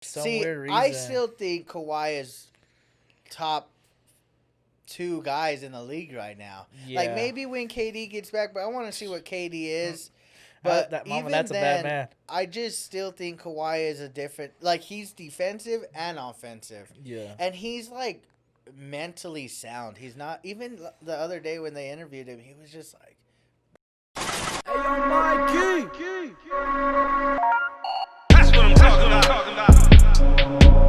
some See, weird I reason. still think Kawhi is top two guys in the league right now. Like Yeah. maybe when KD gets back, but I want to see what KD Mm, is. But that mama, even that's a bad then, man. I just still think Kawhi is a different. Like he's defensive and offensive, Yeah. and he's like mentally sound. He's not even the other day when they interviewed him. He was just like, Hey, yo, Mikey! That's what I'm talking about.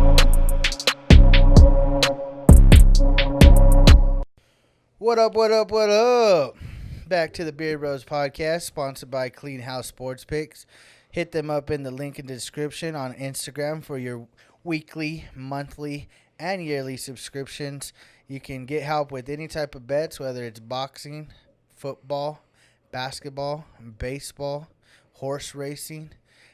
"What up? What up? What up?" Back to the Beard Bros podcast, sponsored by Clean House Sports Picks. Hit them up in the link in the description on Instagram for your weekly, monthly, and yearly subscriptions. You can get help with any type of bets, whether it's boxing, football, basketball, baseball, horse racing.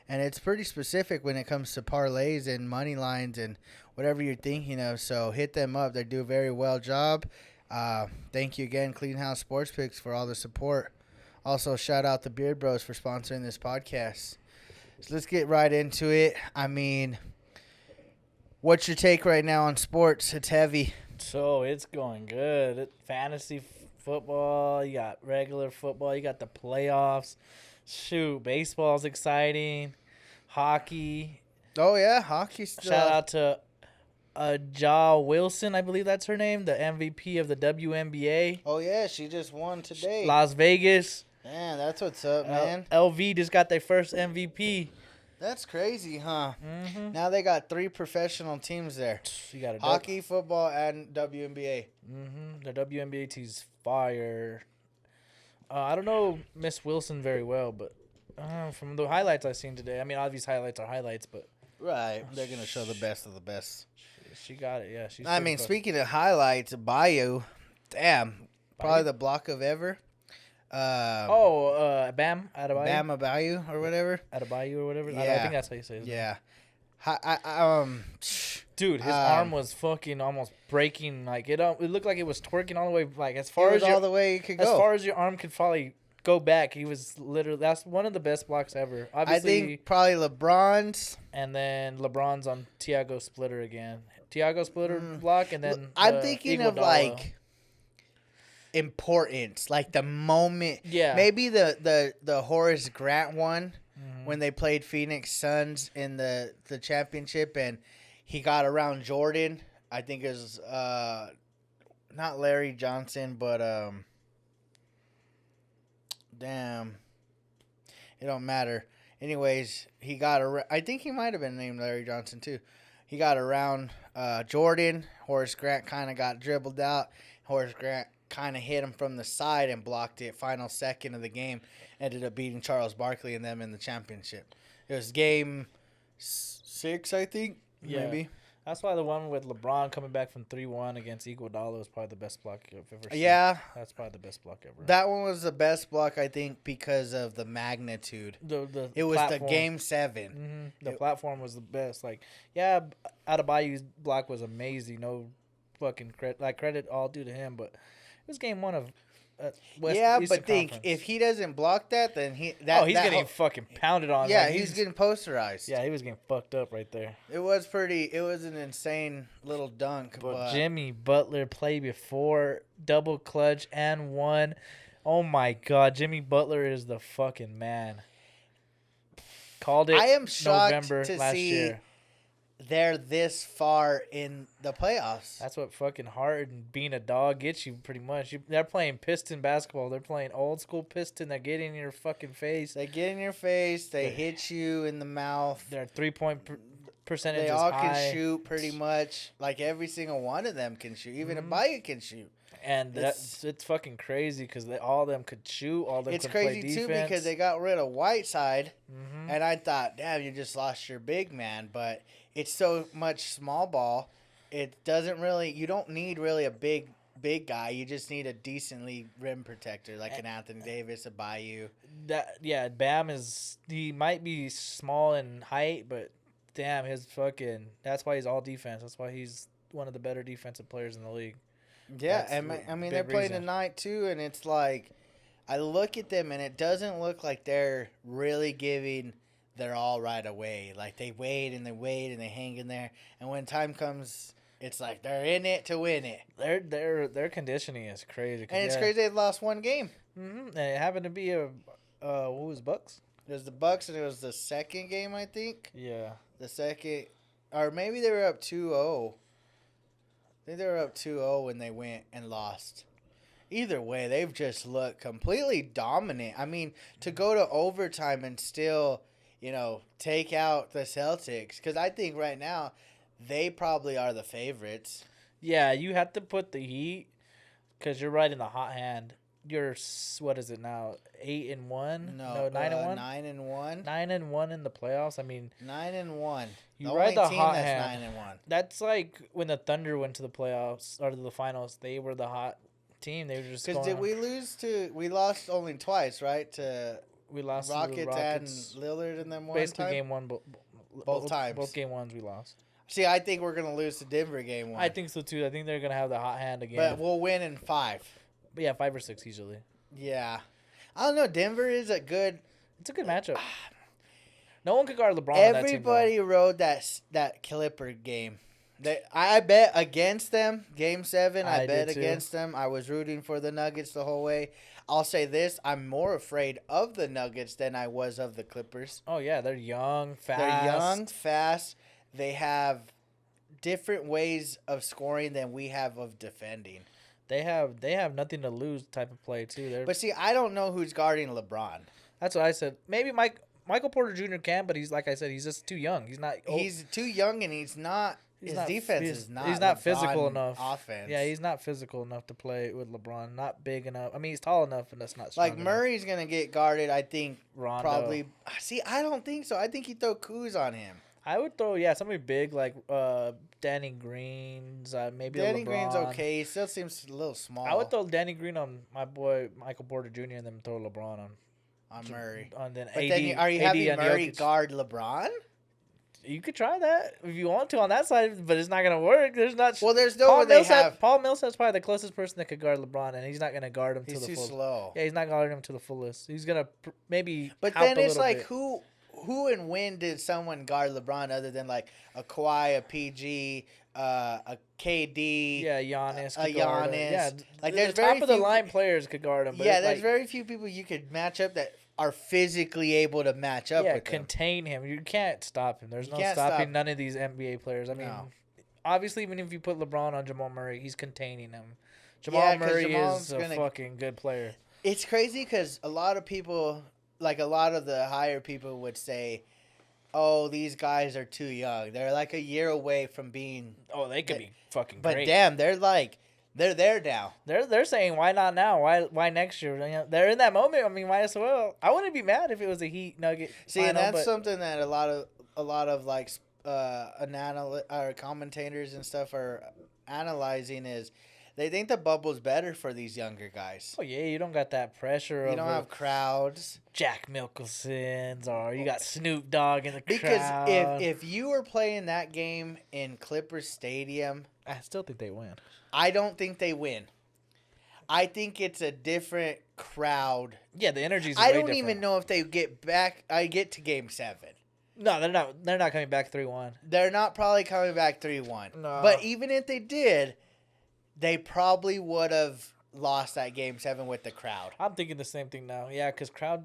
And it's pretty specific when it comes to parlays and money lines and whatever you're thinking of. So hit them up. They do a very well job. Thank you again, Clean House Sports Picks, for all the support. Also, shout out the Beard Bros for sponsoring this podcast. So let's get right into it. I mean, what's your take right now on sports? It's heavy. So it's going good. Fantasy football, you got regular football, you got the playoffs. Shoot, baseball's exciting. Hockey. Oh, yeah, hockey's still Shout out to Ja Wilson, I believe that's her name, the MVP of the WNBA. Oh, yeah, she just won today. Las Vegas. Man, that's what's up, man. LV just got their first MVP. That's crazy, huh? Mm-hmm. Now they got 3 professional teams there. You got a Hockey, football, and WNBA. Mm-hmm. The WNBA team's fire. I don't know Miss Wilson very well, but from the highlights I've seen today, I mean, all these highlights are highlights, but Right. They're going to show the best of the best. she got it. Yeah, she's. I mean, speaking of highlights, Bayou, damn, probably the block of ever. Bam Adebayo. Bama Bayou or whatever. Adebayo or whatever. I Yeah. think that's how you say it. Yeah. Dude, his Um, arm was fucking almost breaking. Like it looked like it was twerking all the way. Like as It far was as your, all the way you could as go. far as your arm could probably go back, he was literally. That's one of the best blocks ever. I Obviously, think probably LeBron's. and then LeBron's on Tiago Splitter again. Tiago Splitter block, and then I'm thinking of Iguodala. like importance, like the moment. Yeah. Maybe the Horace Grant one Mhm. when they played Phoenix Suns in the championship and he got around Jordan. I think it was not Larry Johnson, but damn, it don't matter. Anyways, he got around. I think he might have been named Larry Johnson too. He got around Jordan. Horace Grant kind of got dribbled out. Horace Grant kind of hit him from the side and blocked it. Final second of the game, ended up beating Charles Barkley and them in the championship. It was game 6, I think. Yeah. Maybe. That's why the one with LeBron coming back from 3-1 against Iguodala was probably the best block I've ever seen. Yeah, That's probably the best block ever. that one was the best block, I think, because of the magnitude. It was the platform. game 7. Mm-hmm. The platform was the best. Like, yeah, Adebayo's block was amazing. No fucking credit. Like, credit all due to him. But it was game 1 of West Yeah, Eastern but think Conference. if he doesn't block that, then he's getting fucking pounded on. yeah, Like, he's getting posterized. Yeah, he was getting fucked up right there. It was an insane little dunk. But Jimmy Butler played before, double clutch and won. Oh my God, Jimmy Butler is the fucking man. Called it. I am shocked November to last see year. they're this far in the playoffs. That's what fucking hard and being a dog gets you pretty much. They're playing Piston basketball. They're playing old school Piston. They get in your fucking face. They get in your face. They hit you in the mouth. Their 3-point percentage They is all high. can shoot pretty much. Like every single one of them can shoot. Even Mhm. Abayu can shoot. And It's- it's fucking crazy because all of them could shoot. All of them It's could crazy play too defense. because they got rid of Whiteside, Mhm. and I thought, damn, you just lost your big man. But it's so much small ball. It doesn't really. You don't need really a big guy. You just need a decently rim protector like an Anthony Davis, a Bayou. Bam he might be small in height, but damn, that's why he's all defense. That's why he's one of the better defensive players in the league. Yeah, That's and the I mean big they're playing reason. tonight too, and it's like I look at them and it doesn't look like they're really giving they're all right away. Like they wait and they hang in there, and when time comes, it's like they're in it to win it. Their conditioning is crazy. And it's crazy they lost one game. Mm-hmm. And it happened to be a what was Bucks? It was the Bucks, and it was the second game, I think. Yeah. The second, or maybe they were up 2-0. I think they were up 2-0 when they went and lost. Either way, they've just looked completely dominant. I mean, to go to overtime and still, take out the Celtics, because I think right now they probably are the favorites. Yeah, you have to put the Heat because you're right in the hot hand. You're what is it now? 8-1? No, 9-1. 9-1. 9-1 in the playoffs. I mean, 9-1. You the ride the only team hot that's hand. 9-1. That's like when the Thunder went to the playoffs or to the finals. They were the hot team. They were just Because did we lose to? We lost only twice, right? To we lost Rockets, to the Rockets and Lillard and them one basically time. game one. Both times. Both game ones we lost. See, I think we're gonna lose to Denver game 1. I think so too. I think they're gonna have the hot hand again. But we'll win in 5. But yeah, 5 or 6 usually. Yeah, I don't know. Denver is a good. It's a good matchup. No one could guard LeBron. On that team, Everybody rode that Clipper game. I bet against them. Game 7, I bet did too. against them. I was rooting for the Nuggets the whole way. I'll say this: I'm more afraid of the Nuggets than I was of the Clippers. Oh yeah, they're young, fast. They're young, fast. They have different ways of scoring than we have of defending. They have nothing to lose type of play too. But see, I don't know who's guarding LeBron. That's what I said. Maybe Michael Porter Jr. can, but he's like I said, he's just too young. He's not. He's too young, and he's not. His defense is not. He's not LeBron physical enough. Offense. Yeah, he's not physical enough to play with LeBron. Not big enough. I mean, he's tall enough, and that's not strong like enough. Murray's gonna get guarded. I think Rondo. probably. See, I don't think so. I think he throw Kuz on him. I would throw somebody big like Danny Green's maybe Danny LeBron. Green's okay. He still seems a little small. I would throw Danny Green on my boy Michael Porter Jr. and then throw LeBron on Murray. On then But AD, then are you AD having and Murray Jokic. guard LeBron? You could try that if you want to on that side, but it's not gonna work. There's not. Well, there's no one they have. Paul Millsap's probably the closest person that could guard LeBron, and he's not gonna guard him to He's the too full. slow. Yeah, he's not guarding him to the fullest. He's gonna maybe. But help then a it's little like bit. who and when did someone guard LeBron other than like a Kawhi, a PG, a KD? Yeah, Giannis. a could guard him. Giannis. Yeah, Like, the there's top very of the few line players could guard him. But Yeah, it's there's like, very few people you could match up that are physically able to match up with him. contain him. You can't stop him. There's You no can't stopping stop- none of these NBA players. I mean, No. obviously, even if you put LeBron on Jamal Murray, he's containing him. Jamal Yeah, 'cause Murray Jamal's is a gonna- fucking good player. It's crazy because a lot of people, like a lot of the higher people, would say, "Oh, these guys are too young. They're like a year away from being." Oh, they could be fucking But great. damn, they're there now. They're saying why not now? Why next year? You know, they're in that moment. I mean, might as well. I wouldn't be mad if it was a Heat Nugget. See, and final, that's but something that a lot of like or commentators and stuff are analyzing is they think the bubble's better for these younger guys. oh yeah, you don't got that pressure You of don't have crowds. Jack Nicholson's or you got Snoop Dogg in the Because crowd. if you were playing that game in Clippers Stadium, I still think they win. I don't think they win. I think it's a different crowd. Yeah, the energy's. I way don't different. even know if they get back. I get to Game 7. No, they're not. They're not coming back 3-1. They're not probably coming back 3-1. No. But even if they did, they probably would have lost that Game 7 with the crowd. I'm thinking the same thing now. Yeah, because crowds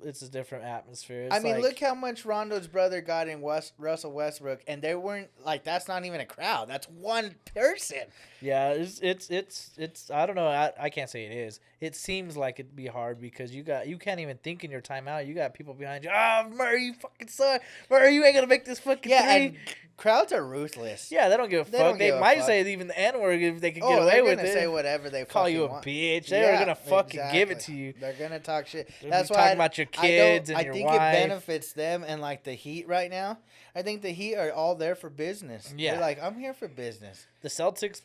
it's a different atmosphere. It's I mean, like, look how much Rondo's brother got in Russell Westbrook, and they weren't like that's not even a crowd. That's one person. Yeah, it's. I don't know. I can't say it is. It seems like it'd be hard because you can't even think in your timeout. You got people behind you. Ah, Murray, you fucking suck. Murray, you ain't gonna make this fucking Yeah, three. and crowds are ruthless. Yeah, they don't give a They fuck. don't They give a might fuck. say even the N word if they could get Oh, away they're with gonna it. say whatever they Call fucking you a want. bitch. They're gonna fucking give it to exactly. you. They're gonna talk shit. They're That's gonna why talk about your kids and I your think wife. it benefits them and like the Heat right now. I think the Heat are all there for business. Yeah. They're like, I'm here for business. The Celtics,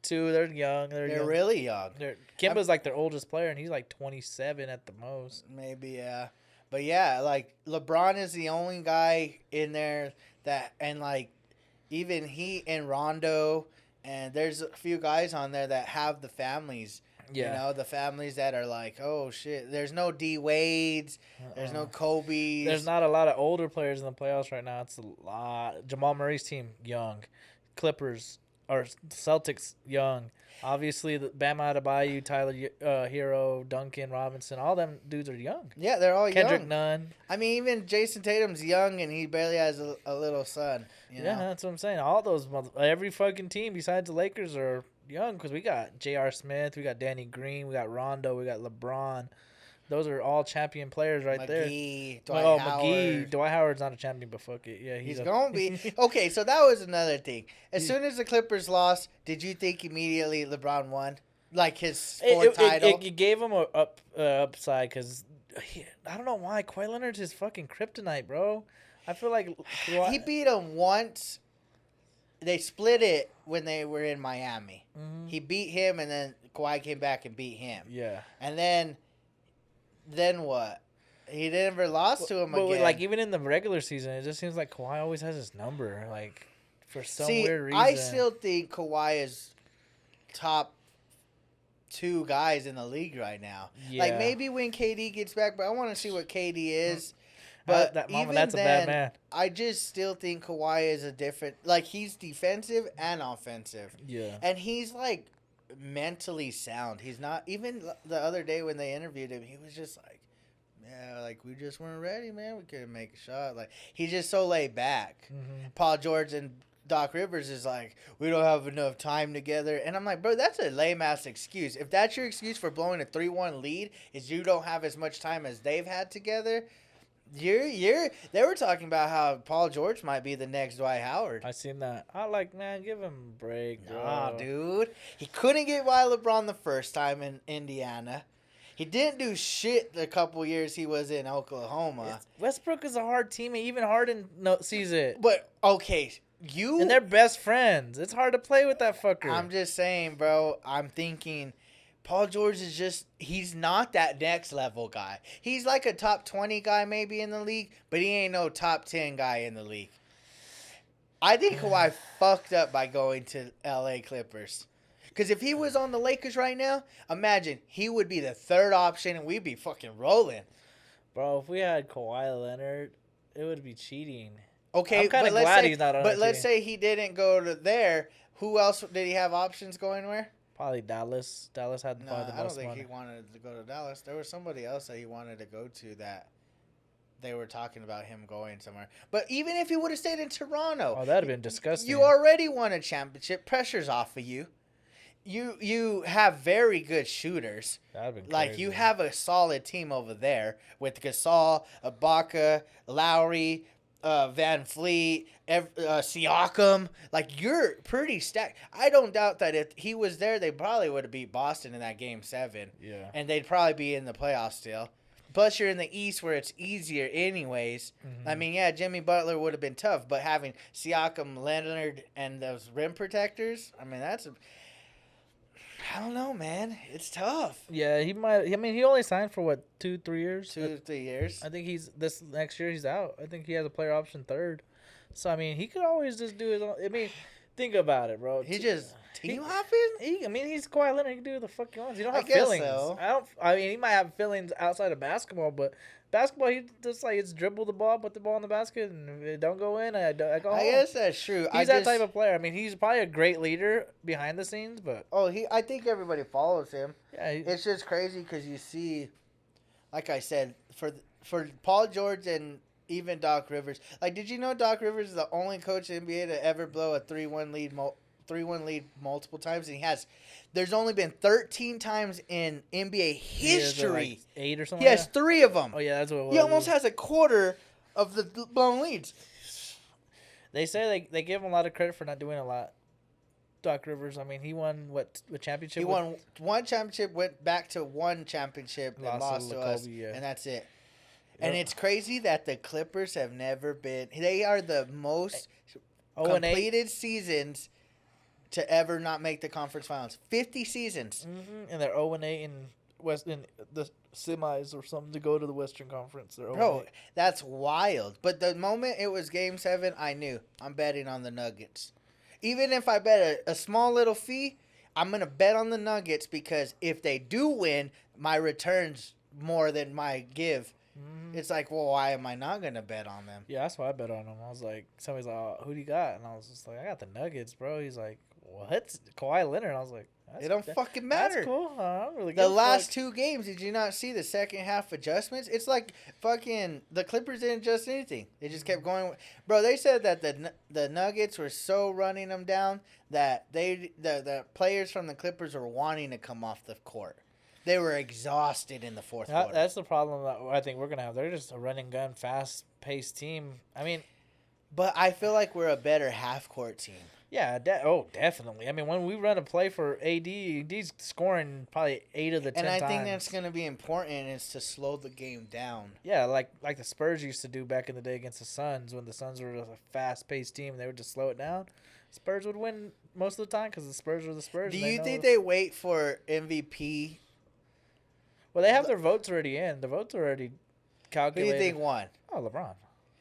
too. They're young. They're young. really young. Kimba's like their oldest player, and he's like 27 at the most. Maybe, yeah. But yeah, like LeBron is the only guy in there that, and like even he and Rondo, and there's a few guys on there that have the families Yeah. You know, the families that are like, oh shit, there's no D Wades, there's no Kobe's. There's not a lot of older players in the playoffs right now. It's a lot. Jamal Murray's team, young. Clippers or Celtics, young. Obviously, the Bam Adebayo, Tyler Hero, Duncan Robinson, all them dudes are young. Yeah, they're all Kendrick young. Nunn. I mean, even Jason Tatum's young and he barely has a little son. You Yeah, know? that's what I'm saying. All those, every fucking team besides the Lakers are young because we got J.R. Smith, we got Danny Green, we got Rondo, we got LeBron. Those are all champion players right there. McGee, Dwight Howard. McGee. Dwight Howard's not a champion, but fuck it. Yeah, He's going to be. Okay, so that was another thing. As soon as the Clippers lost, did you think immediately LeBron won? Like his fourth title? It gave him a upside because I don't know why. Kawhi Leonard's his fucking kryptonite, bro. I feel like He beat him once. They split it when they were in Miami. Mhm. He beat him, and then Kawhi came back and beat him. Yeah. And then what? He never lost to him But again. like even in the regular season, it just seems like Kawhi always has his number. Like for some See, weird reason. I still think Kawhi is top 2 guys in the league right now. Like Yeah. maybe when KD gets back, but I want to see what KD is. But even that's a then, bad man. I just still think Kawhi is a different. Like he's defensive and offensive, Yeah. and he's like mentally sound. He's not even the other day when they interviewed him. He was just like, "Yeah, like we just weren't ready, man. We couldn't make a shot." Like he's just so laid back. Mhm. Paul George and Doc Rivers is like, we don't have enough time together. And I'm like, bro, that's a lame ass excuse. If that's your excuse for blowing a 3-1 lead, is you don't have as much time as they've had together. They were talking about how Paul George might be the next Dwight Howard. I seen that. I like, man, give him a break, bro. Nah, dude. He couldn't get by LeBron the first time in Indiana. He didn't do shit the couple years he was in Oklahoma. Westbrook is a hard team, and even Harden sees it. But, okay, And they're best friends. It's hard to play with that fucker. I'm just saying, bro. I'm thinking Paul George is he's not that next level guy. He's like a top 20 guy maybe in the league, but he ain't no top 10 guy in the league. I think Kawhi fucked up by going to LA Clippers. Because if he was on the Lakers right now, imagine he would be the third option and we'd be fucking rolling. Bro, if we had Kawhi Leonard, it would be cheating. Okay, I'm kinda but let's glad say, he's not on but our let's team. say he didn't go to there. Who else did he have options going where? Probably Dallas. Dallas had No, probably the I don't most think money. he wanted to go to Dallas. There was somebody else that he wanted to go to that they were talking about him going somewhere. But even if he would have stayed in Toronto, Oh, that'd have been disgusting. you already won a championship. Pressure's off of you. You have very good shooters. That'd have been Like crazy. you have a solid team over there with Gasol, Ibaka, Lowry, Van Fleet, Siakam. Like you're pretty stacked. I don't doubt that if he was there, they probably would have beat Boston in that game 7. Yeah. And they'd probably be in the playoffs still. Plus, you're in the East where it's easier anyways. I mean, yeah, Jimmy Butler would have been tough, but having Siakam, Leonard, and those rim protectors, I mean, I don't know, man. It's tough. Yeah, he might. I mean, he only signed for what 2-3 years. 2 to 3 years. I think he's this next year. He's out. I think he has a player option third. So I mean, he could always just do his own. I mean, think about it, bro. He just he- team hopping? I mean, he's Kawhi Leonard. He can do what the fuck he wants. He don't I have guess feelings. so. I mean, he might have feelings outside of basketball, but basketball, he just like it's dribble the ball, put the ball in the basket, and if it don't go in, I go home. I guess that's true. He's that type of player. I mean, he's probably a great leader behind the scenes, but I think everybody follows him. yeah, It's just crazy because you see, like I said, for Paul George and even Doc Rivers. Like, did you know Doc Rivers is the only coach in the NBA to ever blow a 3-1 lead multiple times, and he has. There's only been 13 times in NBA history. like 8 or something. He has like that? 3 of them. Oh yeah, that's what it was. He almost has a quarter of the blown leads. They say they give him a lot of credit for not doing a lot. Doc Rivers, I mean, he won what championship? He won one championship, went back to one championship, and lost to us, Kobe, yeah. and that's it. And Yep. it's crazy that the Clippers have never been. They are the most 0-8. completed seasons to ever not make the conference finals. 50 seasons. And they're 0-8 in the semis or something to go to the Western Conference. They're 0-8. Bro, that's wild. But the moment it was Game 7, I knew I'm betting on the Nuggets. Even if I bet a small little fee, I'm gonna bet on the Nuggets because if they do win, my returns more than my give. It's like, well, why am I not gonna bet on them? Yeah, that's why I bet on them. I was like, somebody's like, oh, who do you got? And I was just like, I got the Nuggets, bro. He's like, what? Kawhi Leonard. I was like, It don't fucking matter. That's cool. I don't really The give a last fuck. 2 games, did you not see the second half adjustments? It's like fucking the Clippers didn't adjust anything. They just kept going. Bro, they said that the Nuggets were so running them down that the players from the Clippers were wanting to come off the court. They were exhausted in the fourth quarter. That's the problem that I think we're gonna have. They're just a running gun, fast paced team. I mean, But I feel like we're a better half court team. yeah, definitely. I mean, when we run a play for AD's scoring probably 8 of the 10 And I times. think that's going to be important is to slow the game down. Yeah, like the Spurs used to do back in the day against the Suns when the Suns were a fast-paced team. They would just slow it down. Spurs would win most of the time because the Spurs were the Spurs. Do and you know think they wait for MVP? Well, they have their votes already in. The votes are already Who do calculated. you think won? Oh, LeBron.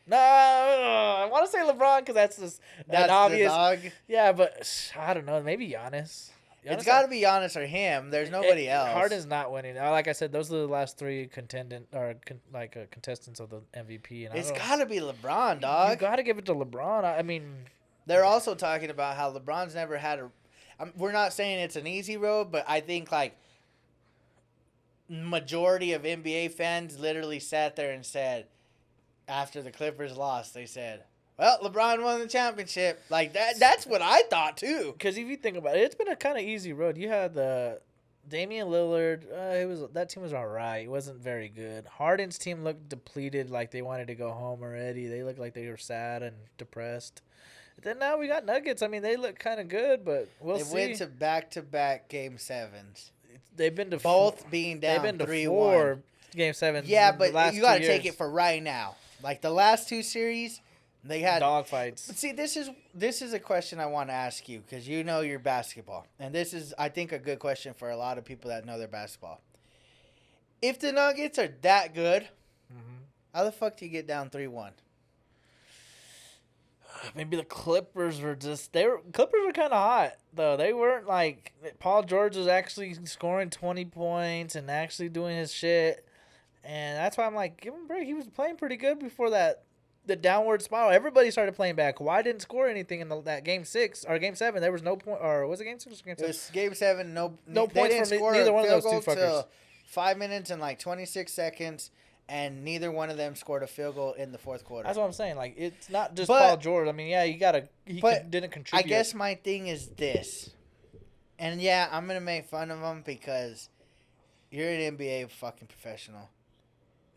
No, I want to say LeBron because that's just That's an obvious. the dog. Yeah, but I don't know. Maybe Giannis. It's got to be Giannis or him. There's nobody else. Harden's not winning. Like I said, those are the last 3 contestants of the MVP. And It's I don't- got to be LeBron, You dog. got to give it to LeBron. I mean, They're also talking about how LeBron's never had a. We're not saying it's an easy road, but I think like majority of NBA fans literally sat there and said, after the Clippers lost, they said, "Well, LeBron won the championship." Like that. That's what I thought too. because if you think about it, it's been a kind of easy road. You had the Damian Lillard. That team was all right. It wasn't very good. Harden's team looked depleted, like they wanted to go home already. They looked like they were sad and depressed. Then now we got Nuggets. I mean, they look kind of good, but we'll They see. went to back-to-back Game 7s, They've been to both being down They've been to 3-1. 4 Game 7. Yeah, the but last you got to 2 take years. it for right now. Like the last 2 series, they had Dog fights. But see, this is a question I want to ask you because you know your basketball, and this is I think a good question for a lot of people that know their basketball. If the Nuggets are that good, how the fuck do you get down 3-1? Maybe the Clippers were Clippers were kind of hot though. They weren't like Paul George was actually scoring 20 points and actually doing his shit, and that's why I'm like, give him a break. He was playing pretty good before the downward spiral. Everybody started playing back. Kawhi didn't score anything in that Game 6 or Game 7. There was no point, or was it Game 6 or Game It 7? was Game 7. No No they points didn't from score neither a one of field those two goal till fuckers. 5 minutes and like 26 seconds, and neither one of them scored a field goal in the fourth quarter. That's what I'm saying. Like, it's not just But- Paul George. I mean, yeah, But didn't I contribute. guess my thing is this, and yeah, I'm gonna make fun of him because you're an NBA fucking professional.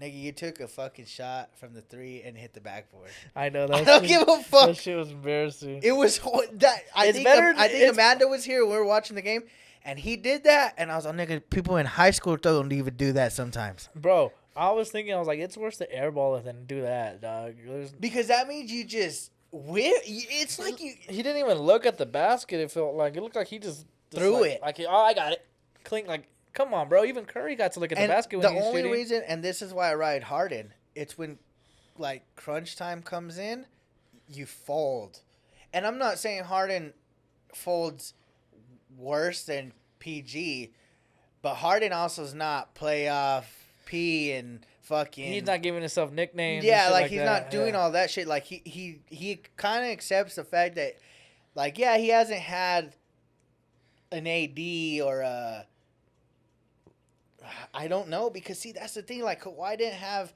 Nigga, you took a fucking shot from the 3 and hit the backboard. I know I that. don't give a fuck. That shit was embarrassing. It was that. I It's think better- I think it's- Amanda was here when we were watching the game, and he did that, and I was like, nigga, people in high school don't even do that sometimes. Bro, I was thinking, I was like, it's worse to airball it than do that, dog. Because that means you just it's like you He didn't even look at the basket. It felt like it looked like he just Threw like, it. Like, oh, I got it. Clink. Like, come on, bro. Even Curry got to look at the and basket when the he was only shooting. reason, and this is why I ride Harden, it's when like crunch time comes in, you fold. And I'm not saying Harden folds worse than PG, but Harden also is not playoff P and fucking. He's not giving himself nicknames. Yeah, and shit like like he's that. not doing Yeah. all that shit. Like he kind of accepts the fact that, like, yeah, he hasn't had an AD or a. I don't know because see that's the thing. Like Kawhi didn't have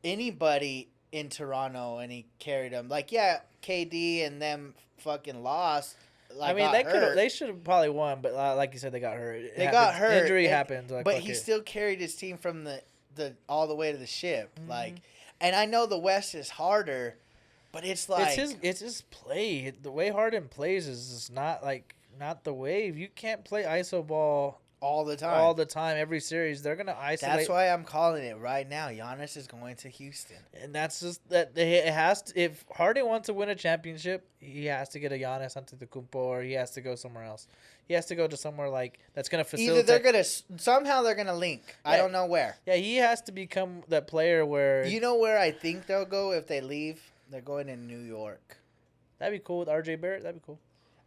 anybody in Toronto and he carried them. Like yeah, KD and them fucking lost. Like, I mean, got they should have probably won, but like you said, they got hurt. It They got happens. hurt. Injury and- happens. Like, but fuck he it. still carried his team from the all the way to the ship. Mm-hmm. Like, and I know the West is harder, but it's like it's his play. The way Harden plays is just not the wave. You can't play iso ball all the time. all the time. Every series, they're gonna isolate. That's why I'm calling it right now. Giannis is going to Houston. And that's just that it has to. If Harden wants to win a championship, he has to get a Giannis Antetokounmpo, or he has to go somewhere else. He has to go to somewhere like that's gonna facilitate. Either they're gonna somehow they're gonna link. I Yeah. don't know where. Yeah, he has to become that player where You know where I think they'll go if they leave? They're going to New York. that'd be cool with RJ Barrett. That'd be cool.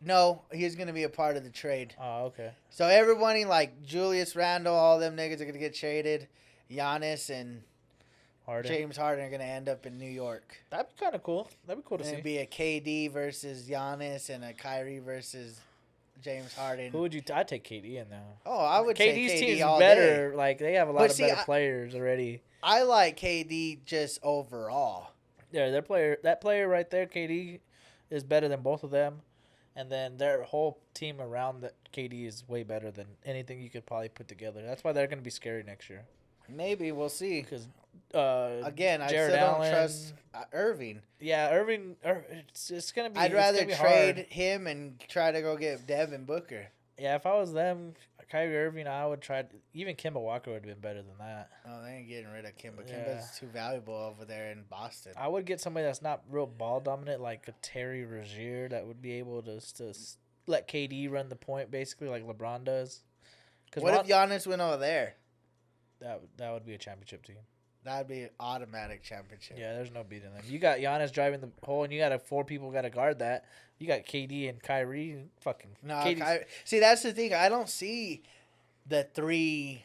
No, he's gonna be a part of the trade. Oh, okay. So everybody like Julius Randle, all them niggas are gonna get traded. Giannis and Harden. James Harden are gonna end up in New York. That'd be kind of cool. That'd be cool to And see. it'd be a KD versus Giannis and a Kyrie versus James Harden. Who would you? I'd take KD in now. Oh, I would say KD's KD team's all better. day. Like they have a lot But of see, better players already. I like KD just overall. Yeah, that player right there, KD, is better than both of them, and then their whole team around the KD is way better than anything you could probably put together. That's why they're gonna be scary next year. Maybe we'll see. Because Again, I Jared still Allen, don't trust Irving. Yeah, Irving. It's gonna be. I'd it's rather gonna be trade hard. him and try to go get Devin Booker. Yeah, if I was them, Kyrie Irving, I would try. Even Kemba Walker would have been better than that. Oh, they ain't getting rid of Kimba. Yeah. Kimba's too valuable over there in Boston. I would get somebody that's not real ball dominant, like a Terry Rozier, that would be able to let KD run the point, basically like LeBron does. What if Giannis went over there? that would be a championship team? That'd be an automatic championship. Yeah, there's no beating them. You got Giannis driving the hole, and you got four people got to guard that. You got KD and Kyrie. Fucking No, KD's see, that's the thing. I don't see the three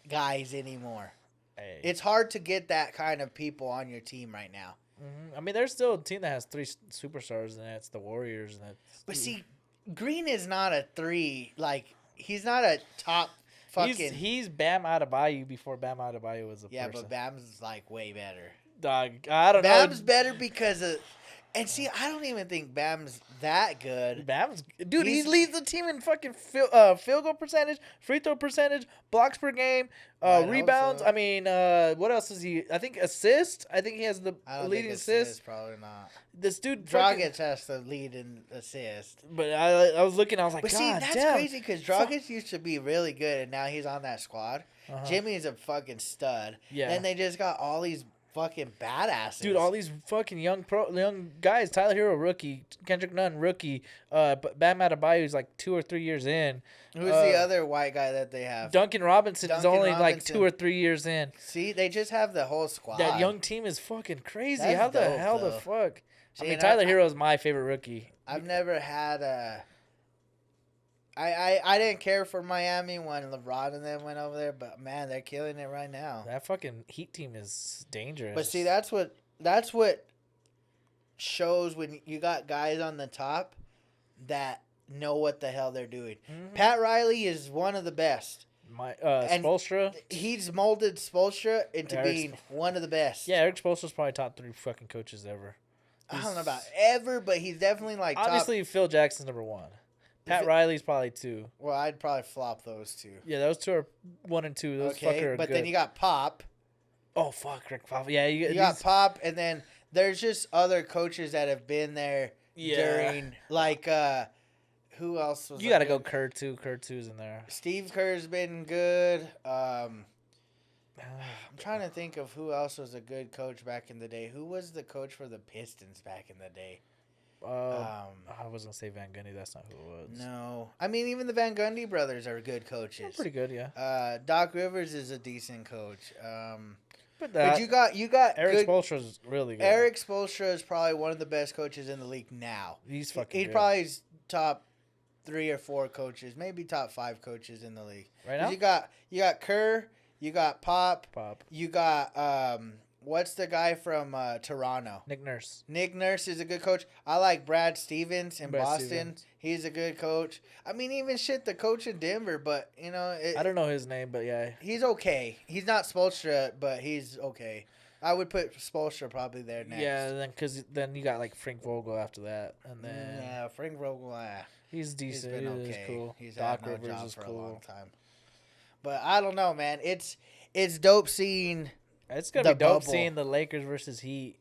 guys anymore. Hey. It's hard to get that kind of people on your team right now. I mean, there's still a team that has three superstars, and that's the Warriors. And that's But see, Green is not a three. Like, he's not a top fucking. he's Bam Adebayo before Bam Adebayo was a Yeah, person. but Bam's like way better. Dog, I don't Bam's know. better because of. And see, I don't even think Bam's that good. Bam's dude. He He's- leads the team in fucking field goal percentage, free throw percentage, blocks per game, I'd hope rebounds. so. I mean, what else is he? I think assist. I think he has the I don't leading think assist. Probably not. This dude, fucking- Dragic has to lead in assist. But I was looking. I was like, But God see, that's damn. crazy because Dragic used to be really good, and now he's on that squad. Uh-huh. Jimmy's a fucking stud. Yeah. And they just got all these fucking badasses. Dude, all these fucking young guys. Tyler Hero, rookie. Kendrick Nunn, rookie. But Bam Adebayo is like 2 or 3 years in. Who's the other white guy that they have? Duncan Robinson is Duncan only like Robinson. 2 or 3 years in. See, they just have the whole squad. That young team is fucking crazy. That's How the dope, hell the though. fuck? See, I mean, and Tyler Hero is my favorite rookie. I've never had a. I didn't care for Miami when LeBron and them went over there, but man, they're killing it right now. That fucking Heat team is dangerous. But see, that's what shows when you got guys on the top that know what the hell they're doing. Mhm. Pat Riley is one of the best. my and- Spoelstra. He's molded Spoelstra into Eric's- being one of the best. Yeah, Eric Spoelstra's probably top 3 fucking coaches ever. I don't know about ever, but he's definitely like Obviously, Phil Jackson's number 1. Pat it- Riley's probably 2. top. Well, I'd probably flop those two. Yeah, those two are 1 and 2. Those fucker Okay, are but good. then you got Pop. Oh fuck, Rick Pop. Yeah, You got Pop, and then there's just other coaches that have been there during, like, who else was You got to there? go Kerr too. Kerr 2's in there. Steve Kerr's been good. I'm trying to think of who else was a good coach back in the day. Who was the coach for the Pistons back in the day? I was gonna say Van Gundy. That's not who it was. No. I mean, even the Van Gundy brothers are good They're coaches. pretty good, yeah. Doc Rivers is a decent coach. But You got Eric good. Spoelstra's really good. Eric Spoelstra is probably one of the best coaches in the league now. he's fucking He's good. probably top 3 or 4 coaches, maybe top 5 coaches in the league. Right 'Cause now? you got Kerr, you got Pop, Pop. you got what's the guy from Toronto? Nick Nurse. Nick Nurse is a good coach. I like Brad Stevens in Brad Boston. Stevens. He's a good coach. I mean, even shit, the coach in Denver, but you know, I don't know his name, but yeah. he's okay. He's not Spoelstra, but he's okay. I would put Spoelstra probably there next. Yeah, then you got like Frank Vogel after that, and then Yeah, Frank Vogel. he's He's decent. been He's okay. cool. He's Doc had no Rivers job is for a long cool. time. But I don't know, man. It's dope seeing. It's gonna The be dope bubble. seeing the Lakers versus Heat,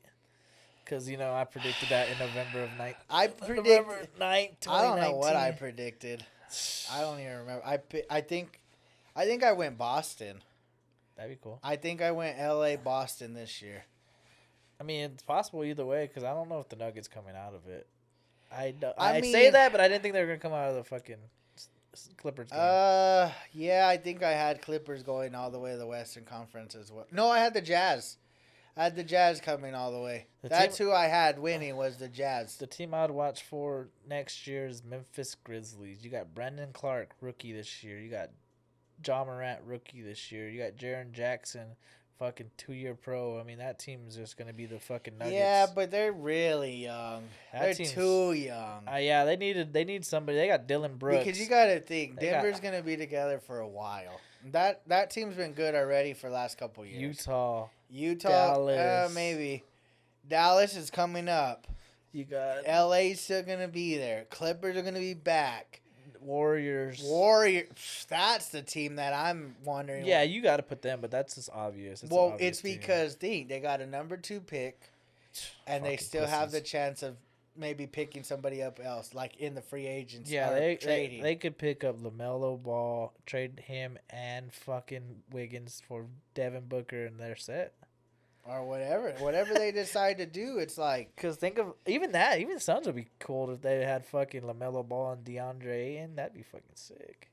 because I predicted that in November of I November 9th, 2019. I don't know what I predicted. I don't even remember. I think I went Boston. That'd be cool. I think I went L.A. Boston this year. I mean, it's possible either way because I don't know if the Nuggets coming out of it. I I mean- say that, but I didn't think they were gonna come out of the fucking Clippers game. Yeah, I think I had Clippers going all the way to the Western Conference as well. No, I had the Jazz. I had the Jazz coming all the way. The That's team- who I had winning was the Jazz. The team I'd watch for next year is Memphis Grizzlies. You got Brandon Clark, rookie this year. You got John Morant, rookie this year. You got Jaren Jackson, fucking 2-year pro. I mean, that team is just gonna be the fucking Nuggets. Yeah, but they're really young. That They're team's- too young. Yeah, they need somebody. They got Dylan Brooks. Because you got to think They got- Denver's going to be together for a while. That team's been good already for the last couple years. Utah. Utah, Dallas. maybe. Dallas is coming up. You got LA's still going to be there. Clippers are going to be back. Warriors. Warriors, that's the team that I'm wondering. Yeah, you got to put them, but that's just obvious. It's an well, obvious it's team. because they got a number 2 pick, and they Fucking still have the pussies. chance of maybe picking somebody up else, like in the free agents. Yeah, or they trading. they could pick up LaMelo Ball, trade him and fucking Wiggins for Devin Booker, and they're set. or whatever they decide to do. It's like Because think of even the Suns would be cool if they had fucking LaMelo Ball and DeAndre Ayton. That'd be fucking sick.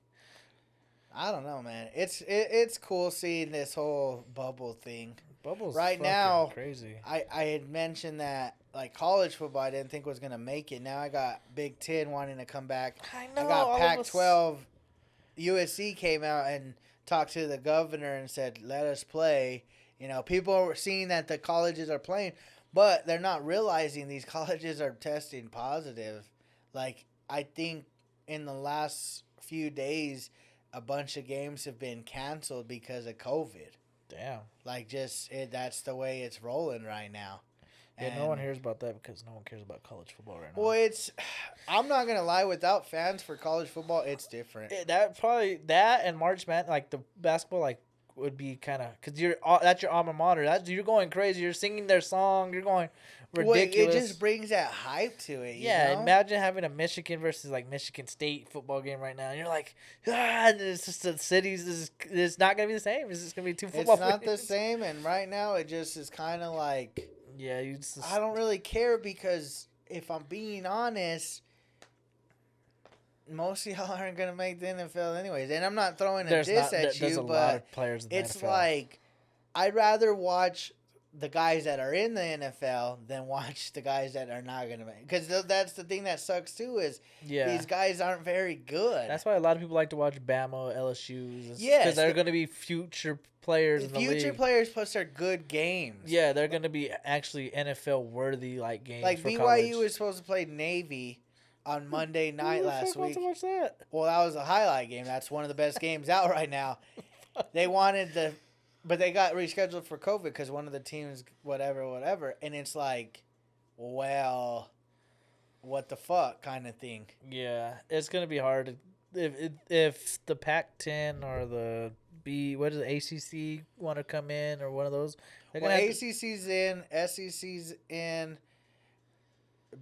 I don't know, man. It's cool seeing this whole bubble thing. Bubbles Right fucking now, crazy. I had mentioned that like college football I didn't think was gonna make it. Now I got Big Ten wanting to come back. I I got Pac-12. USC came out and talked to the governor and said, "Let us play." You know, people are seeing that the colleges are playing, but they're not realizing these colleges are testing positive. Like, I think in the last few days, a bunch of games have been canceled because of COVID. Damn. Like, that's the way it's rolling right now. Yeah, no one And- hears about that because no one cares about college football right now. Well, I'm not gonna lie. Without fans for college football, it's different. That and March Madness, like the basketball, like would be kind of because that's your alma mater. You're going crazy. You're singing their song. You're going ridiculous. Well, it just brings that hype to it. Yeah, you know? imagine having a Michigan versus like Michigan State football game right now. And you're like, and it's just the cities. It's not gonna be the same. It's just gonna be two football. It's not the games. same, and right now it just is kind of like Yeah, you just. I don't really care because if I'm being honest, most of y'all aren't gonna make the NFL anyways. And I'm not throwing a diss at there's you, a lot but of players. In the it's NFL. like I'd rather watch the guys that are in the NFL than watch the guys that are not gonna make. Because that's the thing that sucks too is yeah. these guys aren't very good. That's why a lot of people like to watch Bama, LSU's. Yes, because they're going to be future players in the future league. players plus they're good games. Yeah, they're going to be actually NFL worthy like games. Like for BYU college. was supposed to play Navy on Monday Who night the last fuck wants week. to watch that? Well, that was a highlight game. That's one of the best games out right now. They wanted the, but they got rescheduled for COVID because one of the teams, whatever, and it's like, well, what the fuck kind of thing. Yeah, it's going to be hard if the Pac-10 or the ACC want to come in or one of those. They're Well, gonna have to- ACC's in, SEC's in,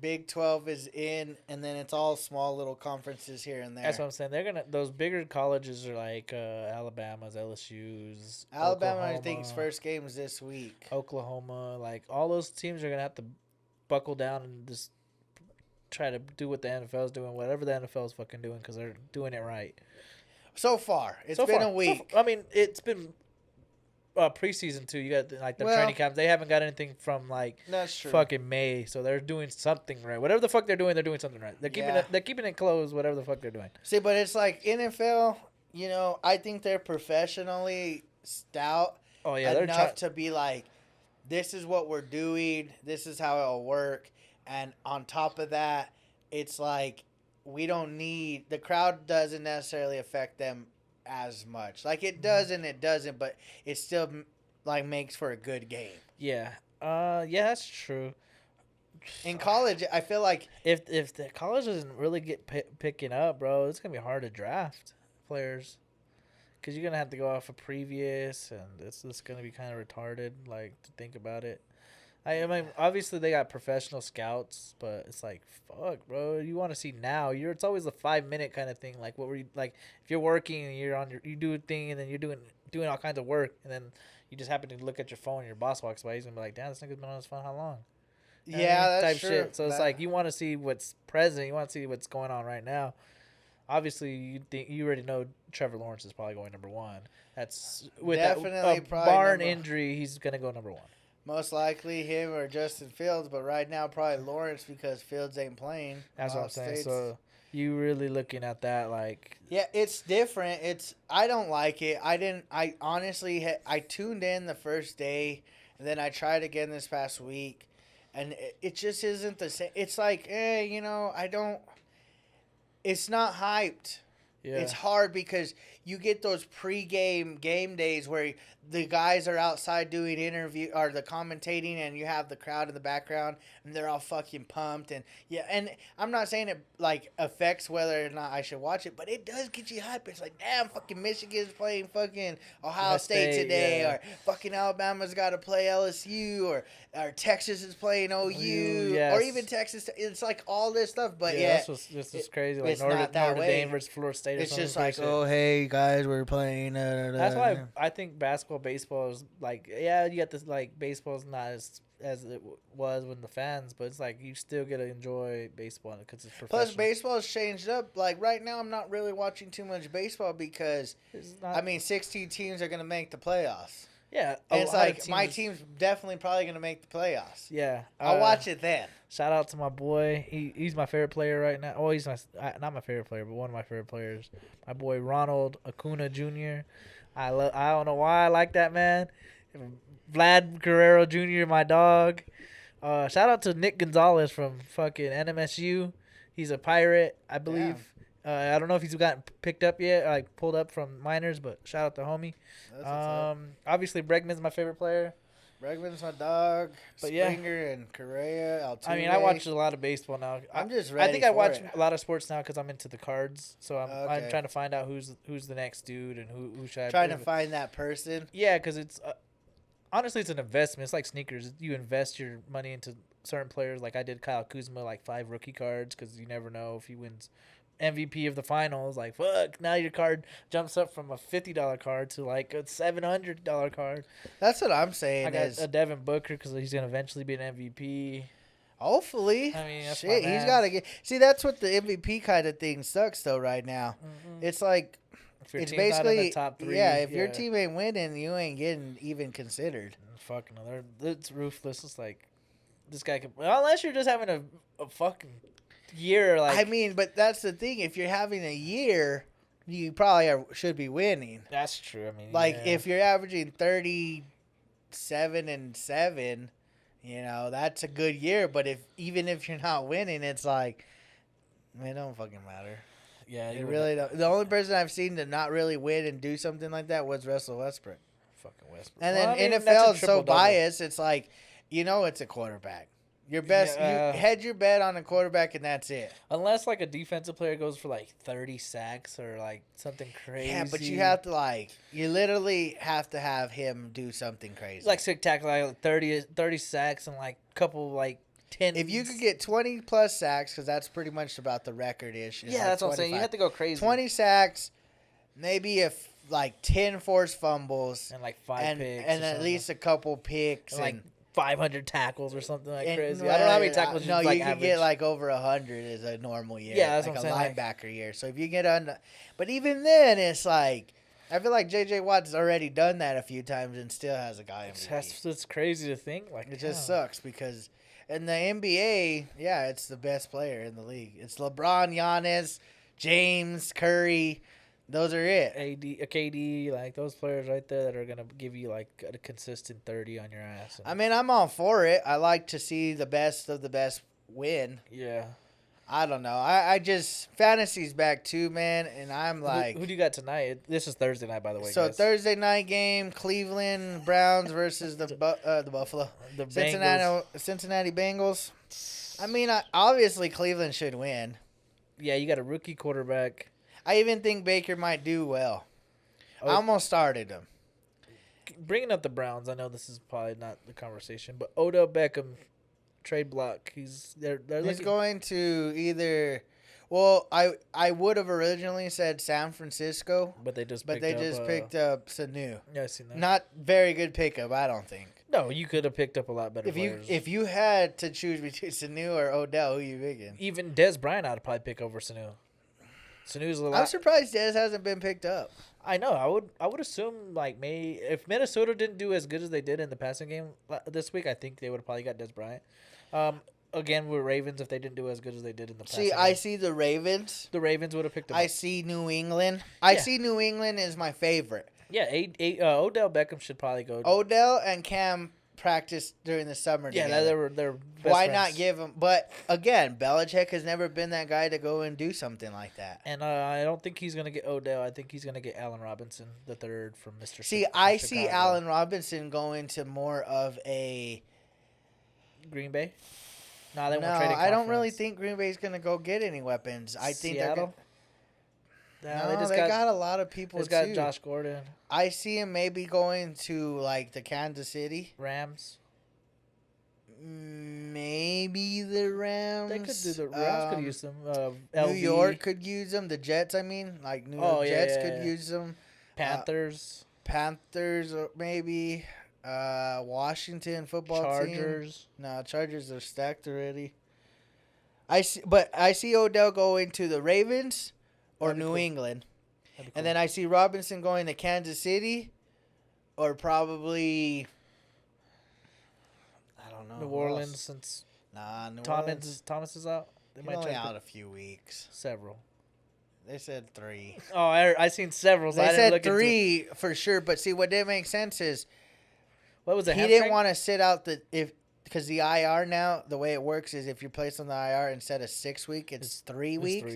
Big 12 is in, and then it's all small little conferences here and there. That's what I'm saying. Those bigger colleges are like Alabama's, LSU's, Alabama, I Oklahoma. think's first game is this week. Oklahoma, like all those teams are gonna have to buckle down and just try to do what the NFL is doing, whatever the NFL is fucking doing, because they're doing it right. So far, it's So been far- a week. I mean, it's been preseason too. You got like the Well- training camps. They haven't got anything from like That's true. fucking May, so they're doing something right. Whatever the fuck they're doing something right. They're keeping Yeah. they're keeping it closed. Whatever the fuck they're doing. See, but it's like NFL, you know, I think they're professionally stout Oh yeah, they're enough trying. to be like, this is what we're doing, this is how it'll work. And on top of that, it's like, we don't need, the crowd doesn't necessarily affect them as much. Like, it does and it doesn't, but it still, like, makes for a good game. Yeah. Yeah, that's true. In college, I feel like, If the college doesn't really get picking up, bro, it's gonna be hard to draft players, because you're gonna have to go off of previous, and it's just gonna be kind of retarded. Like, to think about it. I mean, obviously they got professional scouts, but it's like, fuck, bro. You want to see now? It's always a 5 minute kind of thing. Like, what were you like? If you're working and you do a thing, and then you're doing all kinds of work, and then you just happen to look at your phone, and your boss walks by, he's gonna be like, damn, this nigga's been on his phone how long? You know what I yeah, mean? that's Type true. shit. So it's That- like you want to see what's present. You want to see what's going on right now. Obviously, you already know Trevor Lawrence is probably going number one. That's with Definitely that probably barn number- injury, he's gonna go number one. Most likely him or Justin Fields, but right now probably Lawrence because Fields ain't playing. That's what I'm Ohio saying. State's- So you really looking at that like Yeah, it's different. I don't like it. I honestly I tuned in the first day, and then I tried again this past week, and it just isn't the same. It's like, I don't. It's not hyped. yeah. It's hard because you get those pre-game game days where the guys are outside doing interview or the commentating, and you have the crowd in the background, and they're all fucking pumped. And yeah, and I'm not saying it like affects whether or not I should watch it, but it does get you hyped. It's like, damn, fucking Michigan's playing fucking Ohio Ohio State State, today, yeah. or fucking Alabama's got to play LSU, or Texas is playing OU, yes. or even Texas. It's like all this stuff, but yeah, yeah, this is crazy. Like it's Notre not that Notre way. Dame versus Florida State. Or it's something just like, crazy. oh hey guys, we're playing. That's why I think basketball, baseball is like, yeah, you got this like baseball's not as it was when the fans, but it's like you still get to enjoy baseball because it's professional. Plus, baseball has changed up. Like right now, I'm not really watching too much baseball because It's not, 16 teams are gonna make the playoffs, yeah, and a it's lot of like my team's definitely probably gonna make the playoffs. Yeah, I'll watch it then. Shout out to my boy. He's my favorite player right now. Oh, he's not my favorite player, but one of my favorite players. My boy Ronald Acuna Jr. I don't know why I like that man. Vlad Guerrero Jr. My dog. Shout out to Nick Gonzalez from fucking NMSU. He's a Pirate, I believe. I don't know if he's gotten picked up yet, like pulled up from minors, but shout out to homie. That's what's up. Obviously Bregman's my favorite player. Bregman's my dog. But yeah. Springer and Correa. Altuve. I mean, I watch a lot of baseball now. I'm just I ready think I for watch it. a lot of sports now because I'm into the cards. So I'm Okay. trying to find out who's the next dude and who should I Trying to prove it. find that person. Yeah, because it's honestly it's an investment. It's like sneakers. You invest your money into certain players. Like I did Kyle Kuzma, like 5 rookie cards because you never know if he wins MVP of the finals. Like fuck, now your card jumps up from a $50 card to like a $700 card. That's what I'm saying. I got Is a Devin Booker because he's gonna eventually be an MVP. hopefully. I mean, that's my shit, he's man. got to get. See, that's what the MVP kind of thing sucks though. Right now, it's like If your it's team's not in basically the top 3, yeah. If your team ain't winning, you ain't getting even considered. Fuck no, it's ruthless. It's like this guy can, well, unless you're just having a fucking year. Like I mean, but that's the thing. If you're having a year, you probably should be winning. that's true. I mean, Like yeah. if you're averaging 37-7, that's a good year. But even if you're not winning, it's like, it don't fucking matter. yeah, It you really don't. The only person I've seen to not really win and do something like that was Russell Westbrook. fucking Westbrook. And Well, then I mean, that's a NFL is so triple-double. biased. It's like, it's a quarterback. Your best, Yeah. you hedge your bet on a quarterback, and that's it. Unless like a defensive player goes for like 30 sacks or like something crazy. Yeah, but you have to you literally have to have him do something crazy. like spectacular, like 30 sacks and like couple like 10. if you could get 20 plus sacks, because that's pretty much about the record ish. yeah, that's what I'm saying. You have to go crazy. 20 sacks, maybe if like 10 forced fumbles, and like 5 and picks, and or at something. least a couple picks, And, like 500 tackles or something like and- crazy. I don't know how many tackles No, you like you could average. get like over 100 is a normal year. Yeah, that's like what a I'm saying, linebacker year. So if you get under, but even then, it's like I feel like J.J. Watt's already done that a few times and still has a guy MVP. It's crazy to think. Like It just damn. sucks because in the NBA, yeah, it's the best player in the league. It's LeBron, Giannis, James, Curry. Those are it. KD, like those players right there that are gonna give you like a consistent 30 on your ass. And, I mean, I'm all for it. I like to see the best of the best win. yeah. I don't know. I just fantasy's back too, man, and I'm like, who do you got tonight? This is Thursday night, by the way. so guys. Thursday night game, Cleveland Browns versus the Buffalo the Cincinnati Bengals. I mean, obviously Cleveland should win. Yeah, you got a rookie quarterback. I even think Baker might do well. I Oh. almost started him. Bringing up the Browns, I know this is probably not the conversation, but Odell Beckham trade block. They're He's looking, going to either. Well, I would have originally said San Francisco, but they just but picked they up, just picked up Sanu. Yeah, I seen that. Not very good pickup, I don't think. No, you could have picked up a lot better If you players. if you had to choose between Sanu or Odell, who you picking? Even Des Bryant, I'd probably pick over Sanu. Sanu's a I'm lot. surprised Dez hasn't been picked up. I know. I would assume like if Minnesota didn't do as good as they did in the passing game this week, I think they would have probably got Des Bryant. Again, with Ravens, if they didn't do as good as they did in the passing See, game, I see the Ravens. the Ravens would have picked him I up. see New England. I Yeah. see New England is my favorite. Yeah, Odell Beckham should probably go. Odell and Cam practiced during the summer yeah, together. they're best Why friends. not give him? But again, Belichick has never been that guy to go and do something like that. And I don't think he's gonna get Odell. I think he's gonna get Allen Robinson, the third from Mr. See, Chi- from I see Chicago. Allen Robinson going to more of a. Green Bay. Nah, they No, won't trade. I don't really think Green Bay's going to go get any weapons. I think Seattle. they're. Nah, No, they got a lot of people They got too. Josh Gordon, I see him maybe going to like the Kansas City, Rams. maybe the Rams. They could do the Rams. Could use them. New LV, York could use them. The Jets, I mean, like New York Oh, yeah, Jets yeah, could yeah. use them. Panthers, Panthers, maybe. Washington football team. Chargers. No, Chargers are stacked already. I see Odell going to the Ravens or That'd be New cool. England, That'd be and cool. then I see Robinson going to Kansas City, or probably. I don't know. New who Orleans, else. since Nah, New Orleans. Thomas is out. They He's might only try to out put a few weeks. several. They said 3. Oh, I seen several. So I They didn't said look into it. 3 for sure, but see what didn't make sense is What was it? he didn't want to sit out because the IR now the way it works is if you're placed on the IR instead of 6 weeks, it's 3 weeks.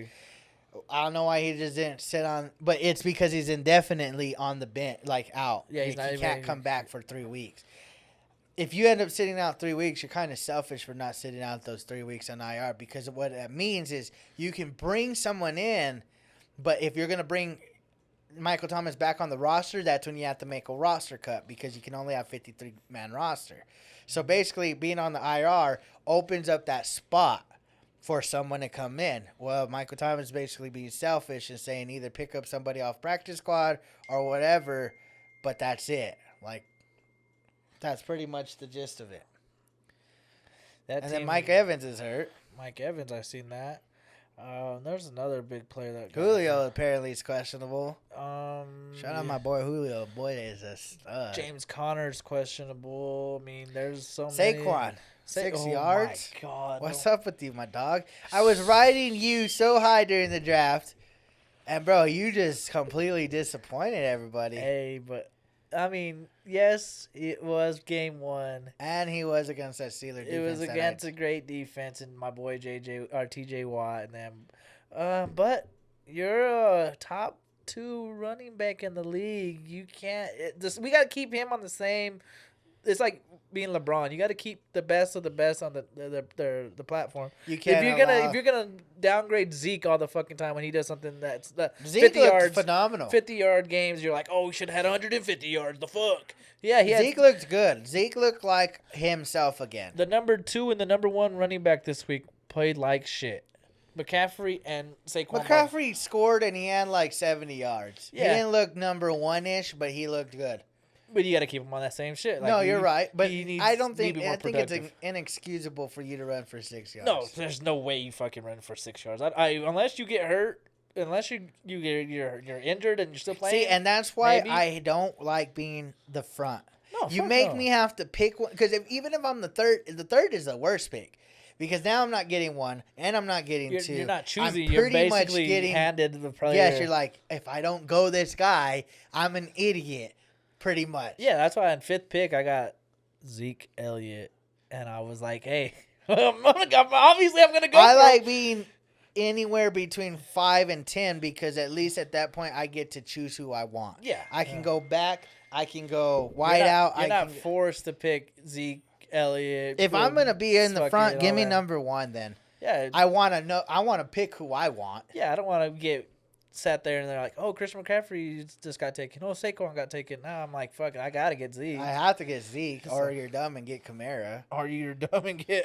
I don't know why he just didn't sit on, but it's because he's indefinitely on the bench, like out. Yeah, he's Like, not he even- can't come back for 3 weeks. If you end up sitting out 3 weeks, you're kind of selfish for not sitting out those 3 weeks on IR because what that means is you can bring someone in, but if you're gonna bring Michael Thomas back on the roster, that's when you have to make a roster cut because you can only have 53-man roster. So basically, being on the IR opens up that spot for someone to come in. Well, Michael Thomas is basically being selfish and saying either pick up somebody off practice squad or whatever, but that's it. Like, that's pretty much the gist of it. That And then team- Mike Evans is hurt. Mike Evans, I've seen that. There's another big player that got Julio apparently is questionable. hurt. Shout out my boy Julio. Boy, is a stud. James Conner's questionable. I mean, there's so many. Saquon. 6 Oh yards. My God, What's don't- up with you, my dog? I was riding you so high during the draft, and bro, you just completely disappointed everybody. Hey, but I mean, yes, it was game 1. And he was against that Steeler defense. It was that against I- a great defense and my boy TJ Watt and them. But you're a top 2 running back in the league. You can't. We got to keep him on the same. It's like being LeBron. You got to keep the best of the best on the platform. You can't If you're gonna downgrade Zeke all the fucking time when he does something that's Zeke 50 looked yards, phenomenal. 50-yard games, you're like, oh, he should have had 150 yards. The fuck. Yeah, he had Zeke looked good. Zeke looked like himself again. the number 2 and the number 1 running back this week played like shit. McCaffrey and Saquon. McCaffrey scored and he had like 70 yards. He Yeah. didn't look number 1-ish, but he looked good. But you got to keep him on that same shit. Like, No, you're right, but he needs I don't to think be more I think it's productive. inexcusable for you to run for 6 yards. No, there's no way you fucking run for 6 yards. I unless you get hurt, unless you're injured and you're still playing. See, and that's why maybe. I don't like being the front. No, You fuck make no. me have to pick one because even if I'm the third is the worst pick because now I'm not getting 1 and I'm not getting 2. You're not I'm choosing. You're pretty much basically getting. handed the player. Yes, you're like if I don't go this guy, I'm an idiot. Pretty much. Yeah, that's why in 5th pick I got Zeke Elliott, and I was like, hey, obviously I'm gonna go. I for like him. being anywhere between 5 and 10 because at least at that point I get to choose who I want. Yeah, I can yeah. go back. I can go You're wide not- out. You're I not can. forced to pick Zeke Elliott. If I'm gonna be in the fucking front, all give me that. number 1 then. Yeah, I want to know. I want to pick who I want. yeah. I don't want to get sat there and they're like, oh, Christian McCaffrey just got taken. Oh, Saquon got taken. Now I'm like, fuck it, I gotta get Zeke. I have to get Zeke, So- or you're dumb and get Kamara. Or you're dumb and get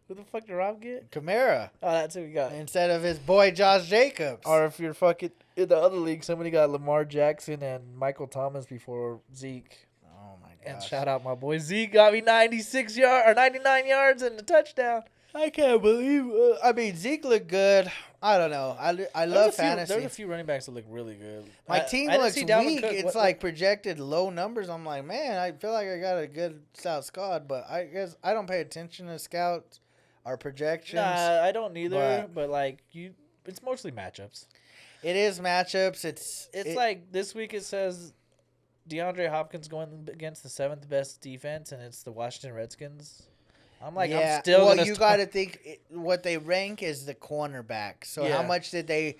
who the fuck did Rob get? Kamara Oh, that's who we got. instead of his boy Josh Jacobs. Or if you're fucking in the other league, somebody got Lamar Jackson and Michael Thomas before Zeke. oh my And gosh. shout out my boy Zeke got me 96 yards or 99 yards and a touchdown. I can't believe. I mean, Zeke looked good. I don't know. I love fantasy. There's a few running backs that look really good. My team I didn't looks see Dalvin weak. Cook. It's like projected low numbers. I'm like, man, I feel like I got a good scout squad, but I guess I don't pay attention to scouts or projections. Nah, I don't either. But like it's mostly matchups. It is matchups. It's Like this week it says DeAndre Hopkins going against the 7th best defense, and it's the Washington Redskins. I'm like, yeah. I'm still. Well, gonna you got to think what they rank is the cornerback. So how Yeah. much did they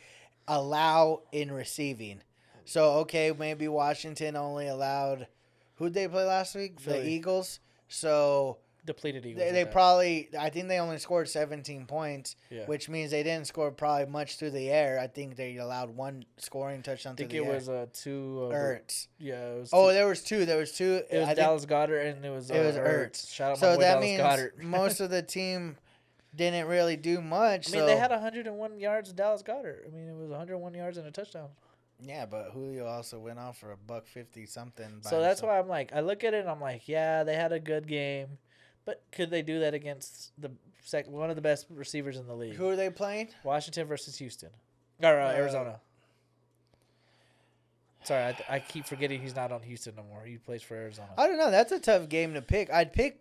allow in receiving? So okay, maybe Washington only allowed. Who'd they play last week? The Philly. Eagles. So depleted Eagles. they at that. probably. I think they only scored 17 points, Yeah. which means they didn't score probably much through the air. I think they allowed one scoring touchdown I through think the it air. was 2. Ertz. Yeah, it was. Oh, two. there was two. There was two. It was I think- Dallas Goddard and it was Ertz. Shout out my So boy that Dallas means Goddard. most of the team didn't really do much. I mean, so. they had 101 yards of Dallas Goddard. I mean, it was 101 yards and a touchdown. Yeah, but Julio also went off for $150 something. So that's why I'm like, I look at it and I'm like, yeah, they had a good game, but could they do that against the one of the best receivers in the league? Who are they playing? Washington versus Houston, or Arizona. Sorry, I keep forgetting he's not on Houston no more. He plays for Arizona. I don't know. That's a tough game to pick. I'd pick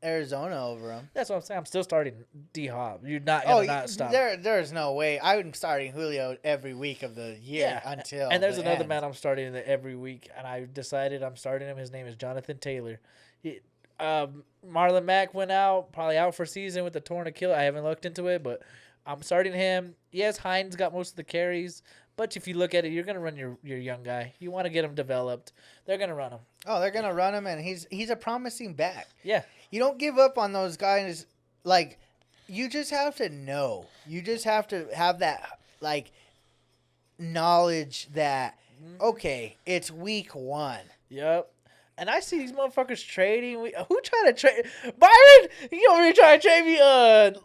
Arizona over them. That's what I'm saying. I'm still starting D Hop. You're not gonna not stop. there's no way. I'm starting Julio every week of the year Yeah, until. and there's the another end. man I'm starting every week, and I decided I'm starting him. His name is Jonathan Taylor. Marlon Mack went out, probably out for season with the torn Achilles. I haven't looked into it, but I'm starting him. Yes, Hines got most of the carries, but if you look at it, you're gonna run your young guy. You want to get him developed. They're gonna run him. Oh, they're gonna run him, and he's a promising back. Yeah, You don't give up on those guys. Like, you just have to know. You just have to have that, like, knowledge that, okay, it's week 1. yep. And I see these motherfuckers trading. Who trying to trade Byron? You over here trying to trade me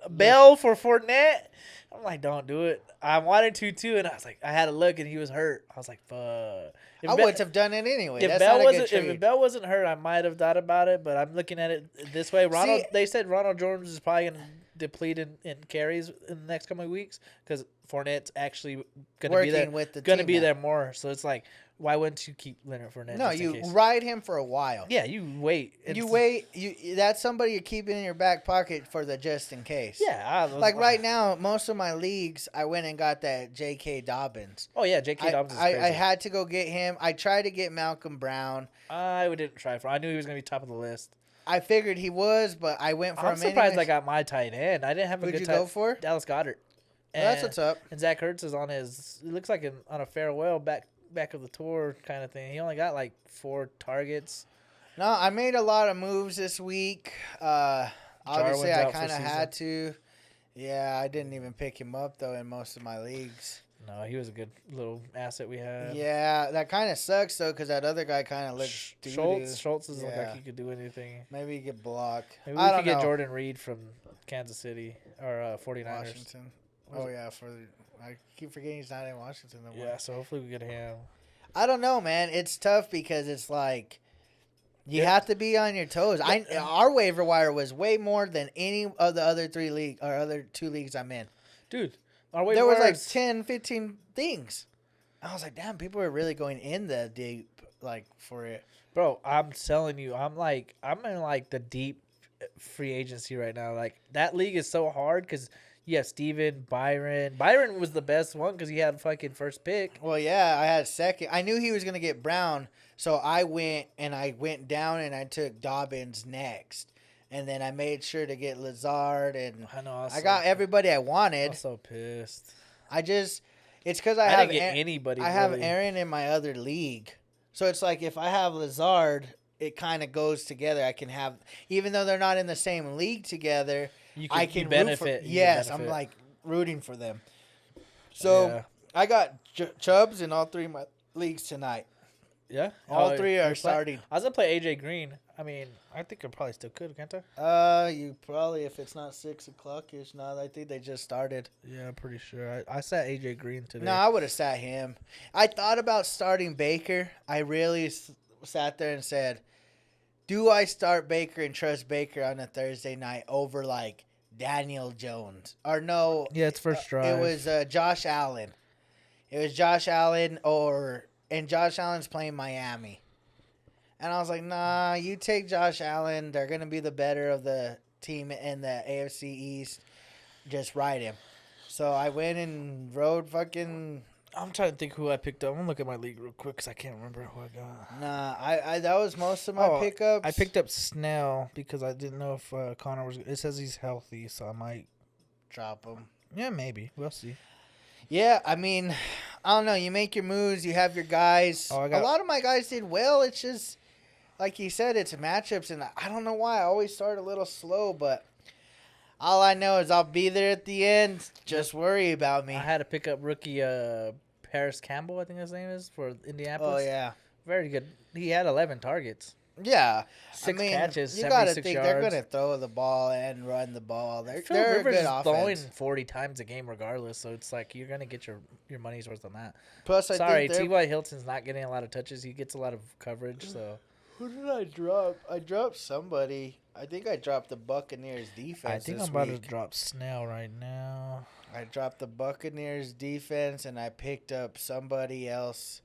Bell for Fournette? I'm like, don't do it. I wanted to too, and I was like, I had to look, and he was hurt. I was like, fuck. I wouldn't have done it anyway. If That's Bell not a good wasn't trade. if Bell wasn't hurt, I might have thought about it. But I'm looking at it this way. They said Ronald Jones is probably gonna deplete in carries in the next couple of weeks because Fournette's actually gonna Working be there. with the gonna team be now. there more. So it's like, why wouldn't you keep Leonard Fournette? No, just in you case? ride him for a while. Yeah, you wait. You wait. That's somebody you keep in your back pocket for the just in case. Yeah, Like right now, most of my leagues, I went and got that J.K. Dobbins. Oh yeah, J.K. Dobbins is crazy. I had to go get him. I tried to get Malcolm Brown. I didn't try for. I knew he was gonna be top of the list. I figured he was, but I went for I'm him surprised anyways. I got my tight end. I didn't have a Who'd good you tight go for? Dallas Goddard. Well, that's what's up. And Zach Ertz is on his. It looks like on a farewell back of the tour kind of thing. He only got like 4 targets. No, I made a lot of moves this week. Obviously, Jarwin's I out for kind of season. had to. Yeah, I didn't even pick him up, though, in most of my leagues. No, he was a good little asset we had. Yeah, that kind of sucks, though, because that other guy kind of looks doo-doo. Schultz doesn't look Yeah. like he could do anything. Maybe he could block. Maybe I we don't could get know. Jordan Reed from Kansas City or 49ers. Washington. Oh, yeah. I keep forgetting he's not in Washington no more. Yeah, so hopefully we get him. I don't know, man. It's tough because it's like you Yeah. have to be on your toes. Our waiver wire was way more than any of the other 2 leagues I'm in. Dude, our waiver There was like wires- 10, 15 things. I was like, damn, people are really going in the deep, like, for it. Bro, I'm telling you, I'm in like the deep free agency right now. Like that league is so hard because you have Steven, Byron. Byron was the best one because he had fucking first pick. Well, yeah, I had second. I knew he was going to get Brown, so I went down and I took Dobbins next. And then I made sure to get Lazard, and I know. I got everybody I wanted. I'm so pissed. It's because I I have didn't get anybody. I have really. Aaron in my other league. So it's like if I have Lazard, it kind of goes together. I can have, even though they're not in the same league together, I can benefit. root for, you yes, benefit. I'm like rooting for them. So Yeah. I got Chubbs in all 3 of my leagues tonight. Yeah, All 3 are you're starting. I was gonna play AJ Green. I mean, I think I probably still could, can't I? You probably, if it's not 6 o'clock, it's not. I think they just started. Yeah, I'm pretty sure. I sat AJ Green today. No, I would have sat him. I thought about starting Baker. I really sat there and said, do I start Baker and trust Baker on a Thursday night over like Daniel Jones? Or no, Yeah, it's first drive. it was Josh Allen. It was Josh Allen and Josh Allen's playing Miami. And I was like, nah, you take Josh Allen. They're going to be the better of the team in the AFC East. Just ride him. So I went and rode fucking... I'm trying to think who I picked up. I'm gonna look at my league real quick because I can't remember who I got. Nah, I that was most of my pickups. I picked up Snell because I didn't know if Connor was. It says he's healthy, so I might drop him. Yeah, maybe we'll see. Yeah, I mean, I don't know. You make your moves. You have your guys. Oh, A lot of my guys did well. It's just like you said, it's matchups, and I don't know why I always start a little slow, but. All I know is I'll be there at the end. Just worry about me. I had to pick up rookie Paris Campbell, I think his name is, for Indianapolis. Oh, yeah. Very good. He had 11 targets. Yeah. 6 catches, you gotta 76 think yards. they're going to throw the ball and run the ball. They're a Rivers good is offense. throwing 40 times a game regardless, so it's like you're going to get your money's worth on that. Plus, Sorry, think T.Y. Hilton's not getting a lot of touches. He gets a lot of coverage, so. Who did I drop? I dropped somebody. I think I dropped the Buccaneers defense. I think this I'm about week. to drop Snell right now. I dropped the Buccaneers defense, and I picked up somebody else.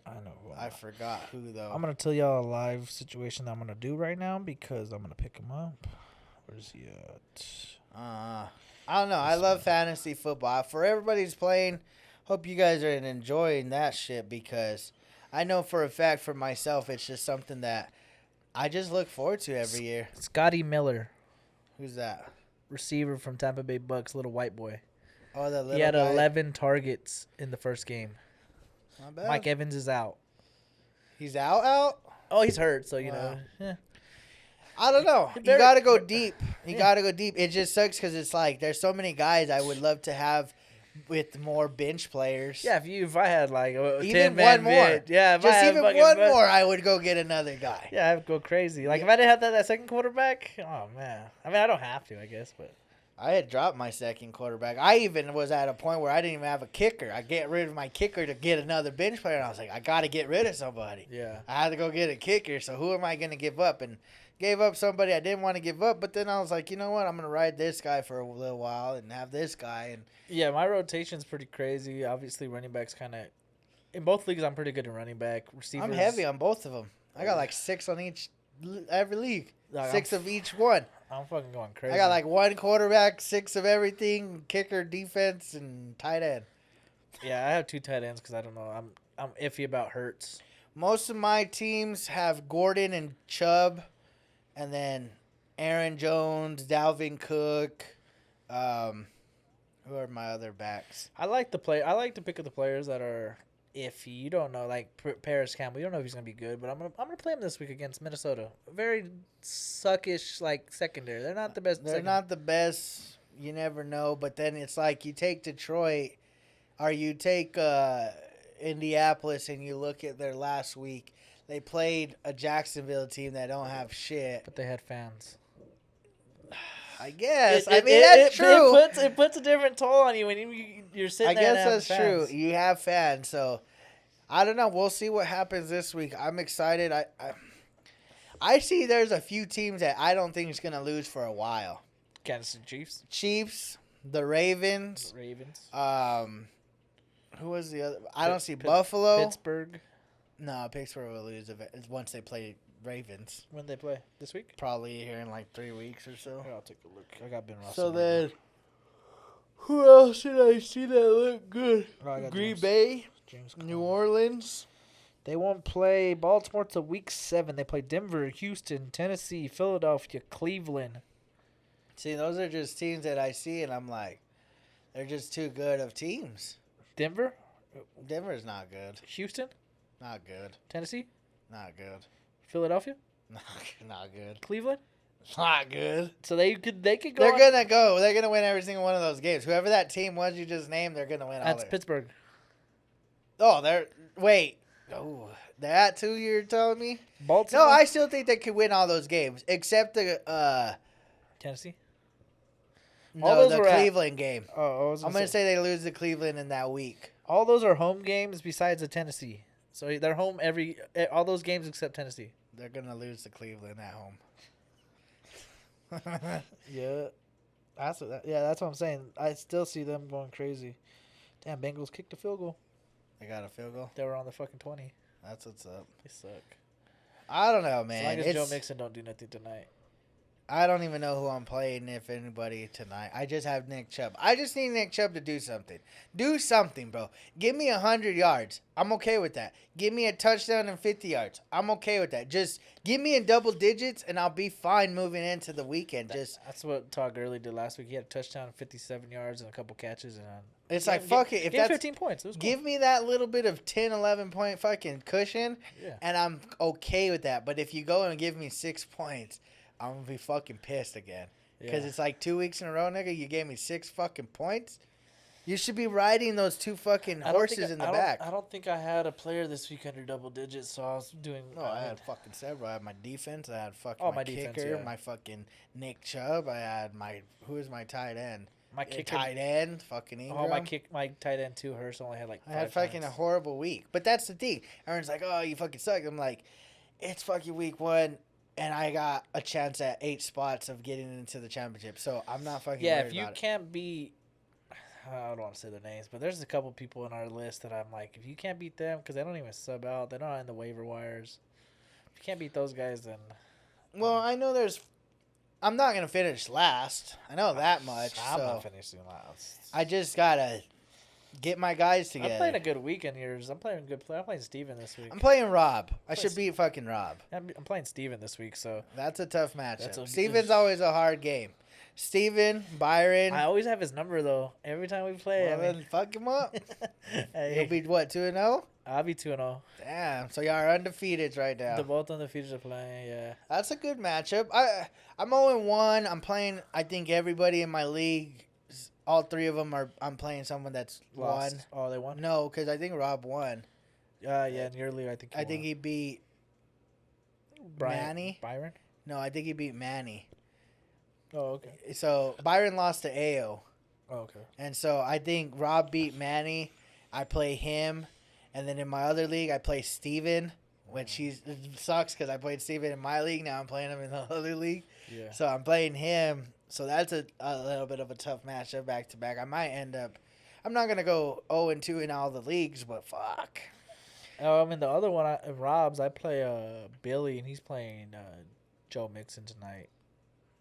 I know who I forgot who, though. I'm going to tell y'all a live situation that I'm going to do right now because I'm going to pick him up. Where's he at? I don't know. I love fantasy football. For everybody who's playing, hope you guys are enjoying that shit because I know for a fact for myself it's just something that I just look forward to every year. Scotty Miller, Who's that? receiver from Tampa Bay Bucks, little white boy. Oh, the little He had guy? 11 targets in the first game. Not bad. Mike Evans is out. He's out? Oh, he's hurt, so, you Wow. know. Yeah. I don't know. You Very- got to go deep. You Yeah. got to go deep. It just sucks because it's like there's so many guys I would love to have with more bench players. Yeah, if I had like a Even 10-man one more. bid, yeah, if I Just had even fucking one bud- more, I would go get another guy. Yeah, I'd go crazy. Like Yeah. if I didn't have that second quarterback, oh man. I mean, I don't have to, I guess, but I had dropped my second quarterback. I even was at a point where I didn't even have a kicker. I get rid of my kicker to get another bench player, and I was like, I got to get rid of somebody. yeah. I had to go get a kicker, so who am I going to give up? And gave up somebody I didn't want to give up, but then I was like, you know what? I'm going to ride this guy for a little while and have this guy. And Yeah, my rotation's pretty crazy. Obviously, running back's kind of in both leagues. I'm pretty good in running back. Receivers, I'm heavy on both of them. I got like 6 on every league. Like, 6 of each one. I'm fucking going crazy. I got like 1 quarterback, 6 of everything, kicker, defense, and tight end. Yeah, I have 2 tight ends because I don't know. I'm iffy about Hurts. Most of my teams have Gordon and Chubb, and then Aaron Jones, Dalvin Cook. Who are my other backs? I like to pick up the players that are iffy. You don't know, like Paris Campbell. You don't know if he's gonna be good, but I'm gonna play him this week against Minnesota. Very suckish, like secondary. They're not the best. They're not the best. You never know. But then it's like you take Detroit, or you take Indianapolis, and you look at their last week. They played a Jacksonville team that don't have shit. but they had fans. I guess. That's That's true. It puts a different toll on you when you're sitting I there. guess and that's having fans. true. You have fans, so I don't know. We'll see what happens this week. I'm excited. I see there's a few teams that I don't think is gonna lose for a while. Kansas City Chiefs, Chiefs, the Ravens. Ravens, Who was the other? I don't see Pitt- Buffalo. Pittsburgh. No, Pittsburgh will lose if once they play Ravens. When they play this week? Probably here in like 3 weeks or so. Here, I'll take a look. I got Ben Roethlisberger. So then, who else did I see that look good? Oh, I got Green James- Bay, James New Conner. Orleans. They won't play Baltimore till week 7. They play Denver, Houston, Tennessee, Philadelphia, Cleveland. See, those are just teams that I see, and I'm like, they're just too good of teams. Denver, Denver's not good. Houston, Not good. Tennessee, Not good. Philadelphia, Not good. Cleveland. Not good. So they could go. They're on- gonna go. They're gonna win every single one of those games. Whoever that team was you just named, they're gonna win all. That's their- Pittsburgh. Oh, they're wait. Oh, that too? You're telling me? Baltimore. No, I still think they could win all those games except the Tennessee. no those the were at- Cleveland game. Oh, I was I'm gonna say they lose to Cleveland in that week. all those are home games besides the Tennessee. So they're home all those games except Tennessee. They're gonna lose to Cleveland at home. Yeah, that's what I'm saying. I still see them going crazy. Damn, Bengals kicked a field goal. They got a field goal. They were on the fucking 20. That's what's up. They suck. I don't know, As man. long as It's, Joe Mixon don't do nothing tonight. I don't even know who I'm playing, if anybody, tonight. I just have Nick Chubb. I just need Nick Chubb to do something. Do something, bro. Give me 100 yards. I'm okay with that. Give me a touchdown and 50 yards. I'm okay with that. Just give me in double digits, and I'll be fine moving into the weekend. That's what Todd Gurley did last week. He had a touchdown, 57 yards, and a couple catches. And It's like, fuck it. If Give him that's 15 points. It was cool. Give me that little bit of 10, 11 point fucking cushion, Yeah. and I'm okay with that. But if you go and give me 6 points, I'm going to be fucking pissed again. Because Yeah. it's like 2 weeks in a row, nigga, you gave me 6 fucking points. You should be riding those 2 fucking horses in the back. I don't think I had a player this week under double digits, so I was doing. No, I had fucking several. I had my defense. I had fucking Oh, my my kicker, defense, yeah. my fucking Nick Chubb. I had my, who is my tight end? my kicker. Tight end, fucking Ingram. Oh, my tight end too. Hurst only had like. I had 5 fucking a points. horrible week. But that's the thing. Everyone's like, oh, you fucking suck. I'm like, it's fucking week 1, and I got a chance at 8 spots of getting into the championship. So I'm not fucking Yeah, worried if you about it. can't beat, I don't want to say their names, but there's a couple people in our list that I'm like, if you can't beat them, because they don't even sub out, they're not in the waiver wires. If you can't beat those guys, then Well, I know I'm not going to finish last. I know that much. I'm so not finishing last. I just got to get my guys together. I'm playing a good weekend here. I'm playing a good play. I'm playing Steven this week. I'm playing Rob. I Play should beat fucking Rob. I'm playing Steven this week, so That's a tough That's matchup. a- Steven's always a hard game. Steven, Byron. I always have his number though. Every time we play, Well, then fuck him up. hey, You'll be what, 2-0? I'll be 2-0. Damn. So y'all are undefeated right now. The both undefeated are playing. Yeah. That's a good matchup. I'm 0-1. I'm playing. I think everybody in my league, all 3 of them are. I'm playing someone that's Lost. won. Oh, they won. No, because I think Rob won. Yeah, in your league, I think. I think he beat. Manny? Byron. No, I think he beat Manny. Oh, okay. So Byron lost to Ao, Oh, okay. and so I think Rob beat Manny. I play him, and then in my other league I play Steven, which it sucks because I played Steven in my league. Now I'm playing him in the other league. Yeah. So I'm playing him. So that's a little bit of a tough matchup back to back. I might end up. I'm not gonna go 0-2 in all the leagues, but fuck. Oh, I mean the other one, Rob's. I play Billy, and he's playing Joe Mixon tonight.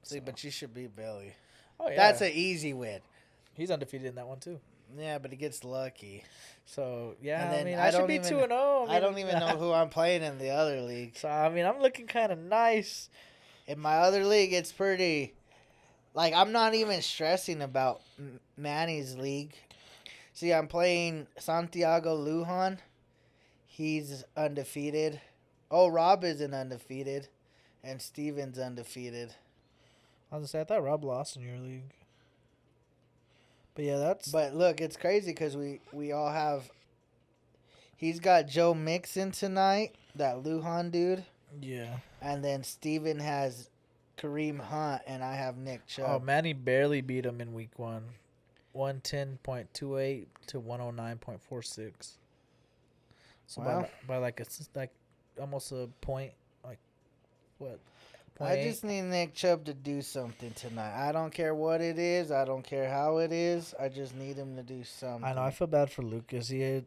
See, but you should beat Billy. Oh yeah. That's an easy win. He's undefeated in that one too. Yeah, but he gets lucky. So yeah, And I then mean I I should don't be even- 2-0. I don't even know who I'm playing in the other league. So I mean I'm looking kind of nice. In my other league, it's pretty. Like, I'm not even stressing about Manny's league. See, I'm playing Santiago Lujan. He's undefeated. Oh, Rob isn't undefeated. And Steven's undefeated. I was gonna say I thought Rob lost in your league. But yeah, that's But look, it's crazy because we all have. He's got Joe Mixon tonight, that Lujan dude. yeah. And then Steven has Kareem Hunt, and I have Nick Chubb. Oh, Manny barely beat him in week 1. 110.28 to 109.46. So Wow. by like almost a point, like what? I 0.8? just need Nick Chubb to do something tonight. I don't care what it is. I don't care how it is. I just need him to do something. I know. I feel bad for Lucas. He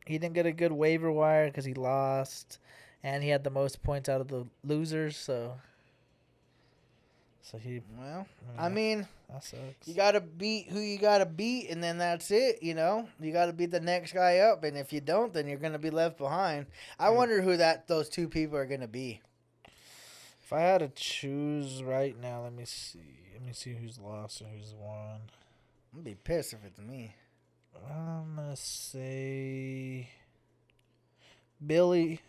didn't get a good waiver wire because he lost, and he had the most points out of the losers. So he. Well, Yeah. I mean, That sucks. you got to beat who you got to beat, and then that's it, you know? You got to beat the next guy up, and if you don't, then you're going to be left behind. I wonder who those 2 people are going to be. If I had to choose right now, let me see. Let me see who's lost and who's won. I'm going to be pissed if it's me. I'm gonna say Billy.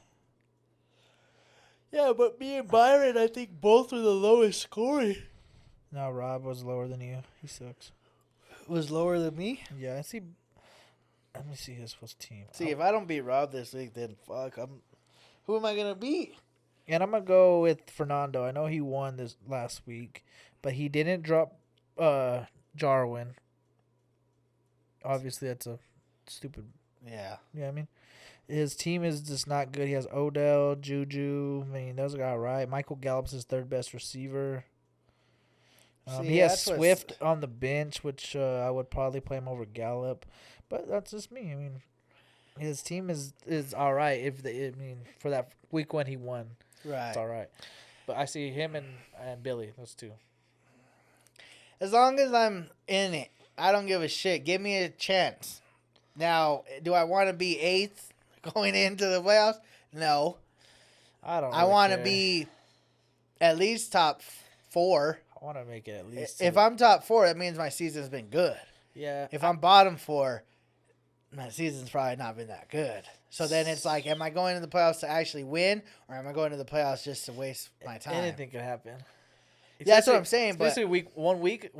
Yeah, but me and Byron, I think both are the lowest scoring. No, Rob was lower than you. He sucks. Was lower than me? Yeah, I see. Let me see his team. See, if I don't beat Rob this week, then fuck. Who am I going to beat? And I'm gonna go with Fernando. I know he won this last week, but he didn't drop Jarwin. Obviously, that's a stupid Yeah. You know what I mean? His team is just not good. He has Odell, Juju. I mean, those are all right. Michael Gallup's his third best receiver. See, He has that's what's- Swift on the bench, which I would probably play him over Gallup. But that's just me. I mean, his team is all right. For that week one he won, Right. it's all right. But I see him and Billy, those two. As long as I'm in it, I don't give a shit. Give me a chance. Now, do I want to be 8th going into the playoffs? No. I don't. I Really want to care. be at least top 4. I want to make it at least. If I'm top 4, that means my season's been good. yeah. If I'm bottom 4, my season's probably not been that good. So then it's like, am I going to the playoffs to actually win, or am I going to the playoffs just to waste my time? Anything could happen. That's what I'm saying, but- Especially one week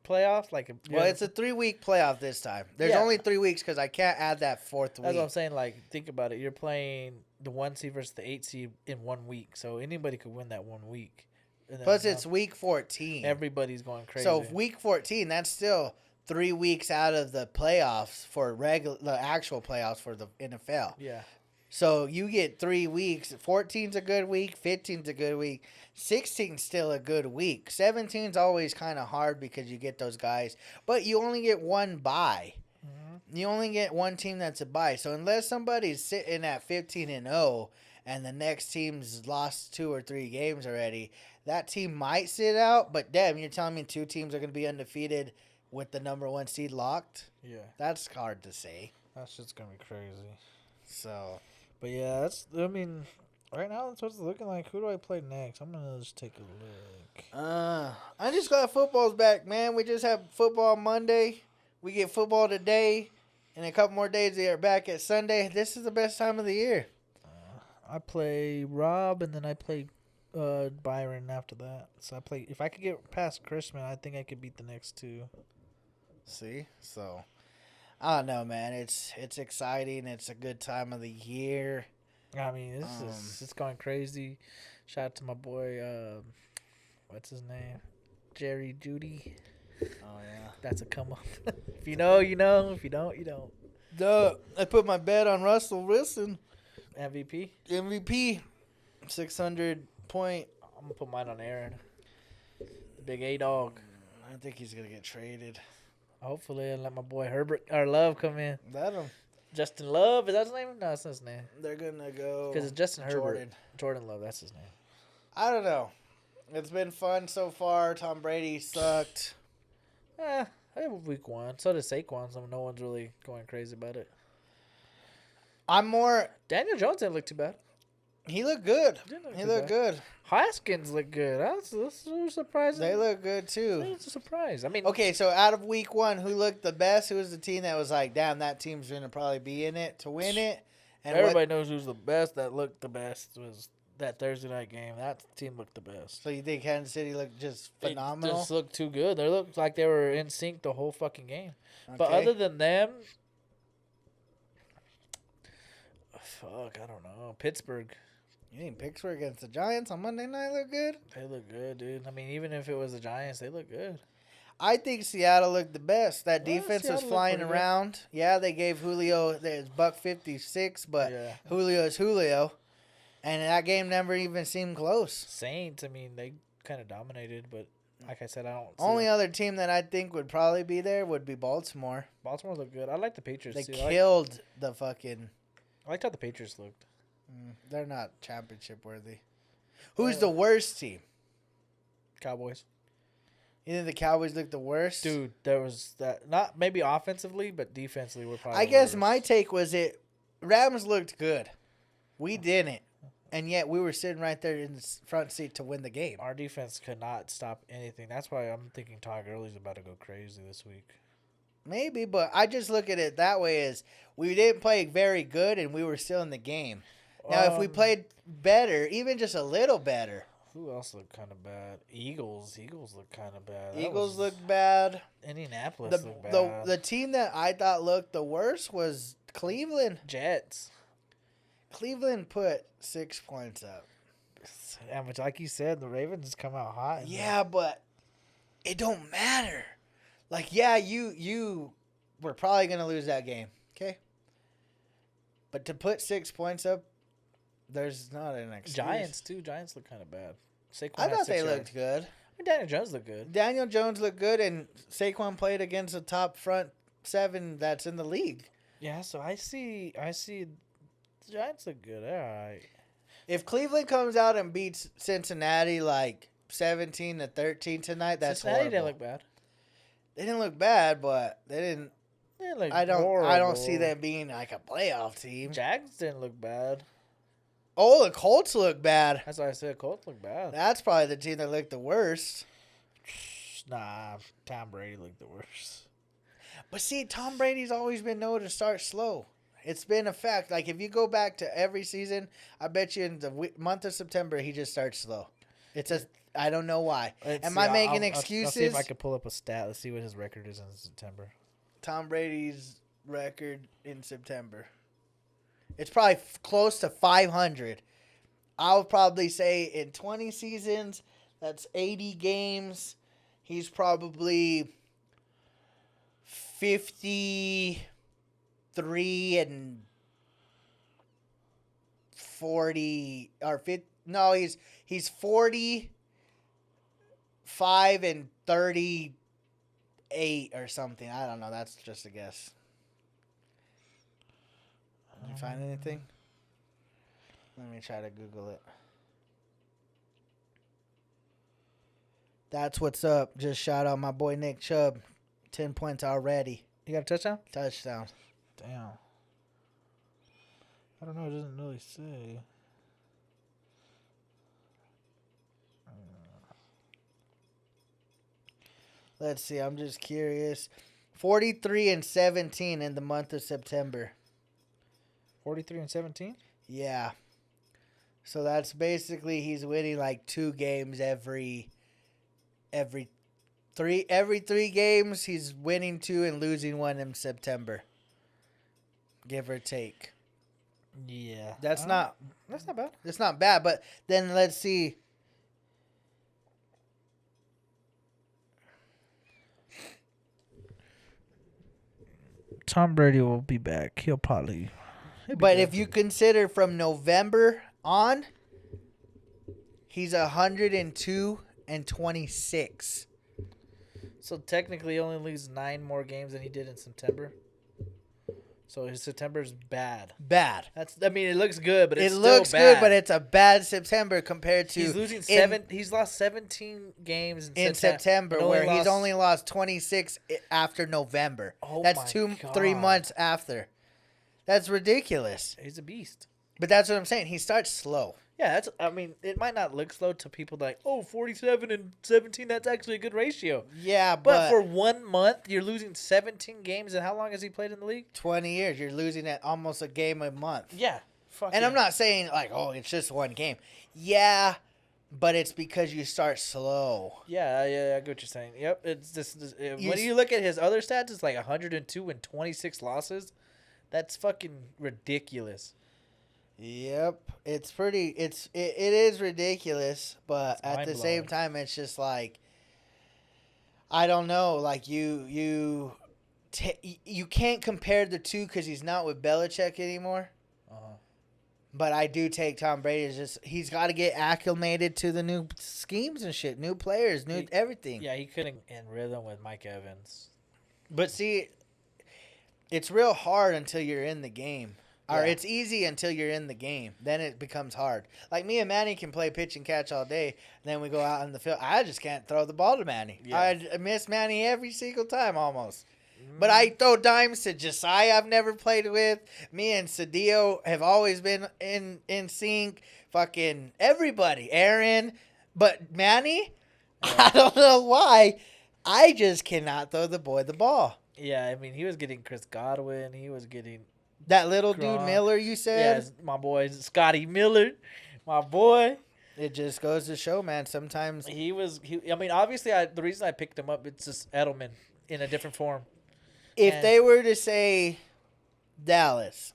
playoff. Like Well, it's a 3-week playoff this time. There's Yeah. only 3 weeks because I can't add that 4th That's what I'm week. saying. Like, think about it. You're playing the 1 seed versus the 8 seed in 1 week, so anybody could win that 1 week. And then Plus, now it's week 14. everybody's going crazy. So week 14, that's still 3 weeks out of the playoffs for the actual playoffs for the NFL. yeah, So you get 3 weeks. 14's a good week. 15's a good week. 16's still a good week. 17's always kind of hard because you get those guys, but you only get one bye. You only get one team that's a bye. So unless somebody's sitting at 15-0 and the next team's lost 2 or 3 games already, that team might sit out. But damn, you're telling me 2 teams are going to be undefeated with the number 1 seed locked? yeah, That's hard to say. that's just gonna be crazy. So But yeah, that's. I mean, right now that's what it's looking like. Who do I play next? I'm gonna just take a look. I just got football's back, man. We just have football Monday. We get football today. In a couple more days, they are back at Sunday. This is the best time of the year. I play Rob, and then I play Byron after that. So I play. If I could get past Christmas, I think I could beat the next 2. See? So, I don't know, man. It's exciting. It's a good time of the year. I mean, it's going crazy. Shout out to my boy. What's his name? Jerry Judy. Oh, yeah. That's a come up. If you know, you know. If you don't, you don't. Duh. I put my bet on Russell Wilson. MVP. MVP. 600 point. I'm gonna put mine on Aaron. The big A dog. I think he's going to get traded. Hopefully, and let my boy Herbert or Love come in. Let him. Justin Love, is that his name? No, that's not his name. They're going to go. Because it's Justin Herbert. Jordan. Jordan Love, that's his name. I don't know. It's been fun so far. Tom Brady sucked. I have week 1. So does Saquon, so no one's really going crazy about it. I'm more. Daniel Jones didn't look too bad. He looked good. Didn't look He too looked bad. good. Haskins looked good. That's surprising. They look good too. It's a surprise. I mean, Okay, so out of week 1, who looked the best? Who was the team that was like, damn, that team's gonna probably be in it to win it? And everybody knows who's the best. That looked the best was that Thursday night game. That team looked the best. So you think Kansas City looked just They phenomenal? just looked too good. They looked like they were in sync the whole fucking game. But Okay. other than them, fuck, I don't know. Pittsburgh, You think Pittsburgh against the Giants on Monday night look good? they look good, dude. I mean, even if it was the Giants, they look good. I think Seattle looked the best. That Well, defense Seattle was looked flying pretty good. around. Yeah, they gave Julio there's $156, but Yeah. Julio is Julio, and that game never even seemed close. Saints, I mean, they kind of dominated, but like I said, I don't. See Only them. other team that I think would probably be there would be Baltimore. Baltimore looked good. I like the Patriots They too. killed the fucking. I liked how the Patriots looked. They're not championship worthy. Who's the worst team? Cowboys, You think the Cowboys look the worst? dude. There was that not maybe offensively, but defensively we're probably. I the guess worst. my take was Rams looked good. We didn't. And yet we were sitting right there in the front seat to win the game. Our defense could not stop anything. That's why I'm thinking Todd Gurley's about to go crazy this week. Maybe, but I just look at it that way as we didn't play very good and we were still in the game. Now, if we played better, even just a little better, Who else looked kind of bad? Eagles looked kind of bad. Eagles looked bad. Indianapolis The, looked the bad. the team that I thought looked the worst was Cleveland. Jets. Cleveland put 6 points up. And which, like you said, the Ravens come out hot. Yeah, but it don't matter. Like, yeah, you were probably gonna lose that game. Okay. But to put 6 points up, there's not an excuse. Giants too. Giants look kind of bad. Saquon I had thought 6 they yards. looked good. I mean, Daniel Jones looked good. Daniel Jones looked good, and Saquon played against the top front 7 that's in the league. Yeah, so I see. The Giants look good. All right. If Cleveland comes out and beats Cincinnati like 17-13 tonight, that's Cincinnati horrible. didn't look bad. They didn't look bad, but they didn't. They didn't look I don't horrible. see them being like a playoff team. Jags didn't look bad. Oh, the Colts look bad. That's why I said Colts look bad. That's probably the team that looked the worst. Nah, Tom Brady looked the worst. But see, Tom Brady's always been known to start slow. It's been a fact. Like, if you go back to every season, I bet you in the month of September, he just starts slow. It's just, I don't know why. Am I making excuses? I'll see if I can pull up a stat. Let's see what his record is in September. Tom Brady's record in September. It's probably close to 500. I'll probably say in 20 seasons, that's 80 games. He's probably 53 and 40 or 50. No, he's 45 and 38 or something. I don't know. That's just a guess. Did you find anything? Let me try to Google it. That's what's up. Just shout out my boy Nick Chubb. 10 points already. You got a touchdown? Touchdown. Damn. I don't know. It doesn't really say. Let's see. I'm just curious. 43 and 17 in the month of September. 43 and 17? Yeah. So that's basically he's winning like 2 games every 3 games. He's winning 2 and losing 1 in September. Give or take. Yeah. That's not bad. It's not bad, but then let's see. Tom Brady will be back. He'll probably. But if you consider from November on, he's 102 and 26. So technically, he only loses 9 more games than he did in September. So his September's bad. Bad. I mean, it looks good, but it's It still looks bad. good, but it's a bad September compared to He's losing in- He's lost 17 games in September, and where he's only lost 26 after November. Oh That's my 3 God. months after. That's ridiculous. He's a beast. But that's what I'm saying. He starts slow. Yeah, that's. I mean, it might not look slow to people like, 47 and 17. That's actually a good ratio. Yeah, But but for 1 month, you're losing 17 games. And how long has he played in the league? 20 years, you're losing at almost a game a month. Yeah. And I'm not saying like, oh, it's just 1 game. Yeah, but it's because you start slow. Yeah, I get what you're saying. Yep, it's just You when s- you look at his other stats, it's like 102 and 26 losses. That's fucking ridiculous. Yep, it is ridiculous, but It's at the same mind-blowing. time, it's just like I don't know, like you can't compare the two because he's not with Belichick anymore. Uh-huh. But I do take Tom Brady as just he's got to get acclimated to the new schemes and shit, new players, new everything. Yeah, he couldn't in rhythm with Mike Evans. But see, it's real hard until you're in the game. Or Yeah. it's easy until you're in the game. Then it becomes hard. Like me and Manny can play pitch and catch all day. Then we go out in the field. I just can't throw the ball to Manny. Yeah. I miss Manny every single time almost. But I throw dimes to Josiah I've never played with. Me and Sadio have always been in sync. Fucking everybody. Aaron. But Manny, I don't know why. I just cannot throw the boy the ball. Yeah, I mean, he was getting Chris Godwin. He was getting That little dude Gronk. Miller you said? yes, my boy Scotty Miller, my boy. It just goes to show, man. Sometimes He was. I mean, obviously, the reason I picked him up, it's just Edelman in a different form. if And- they were to say Dallas,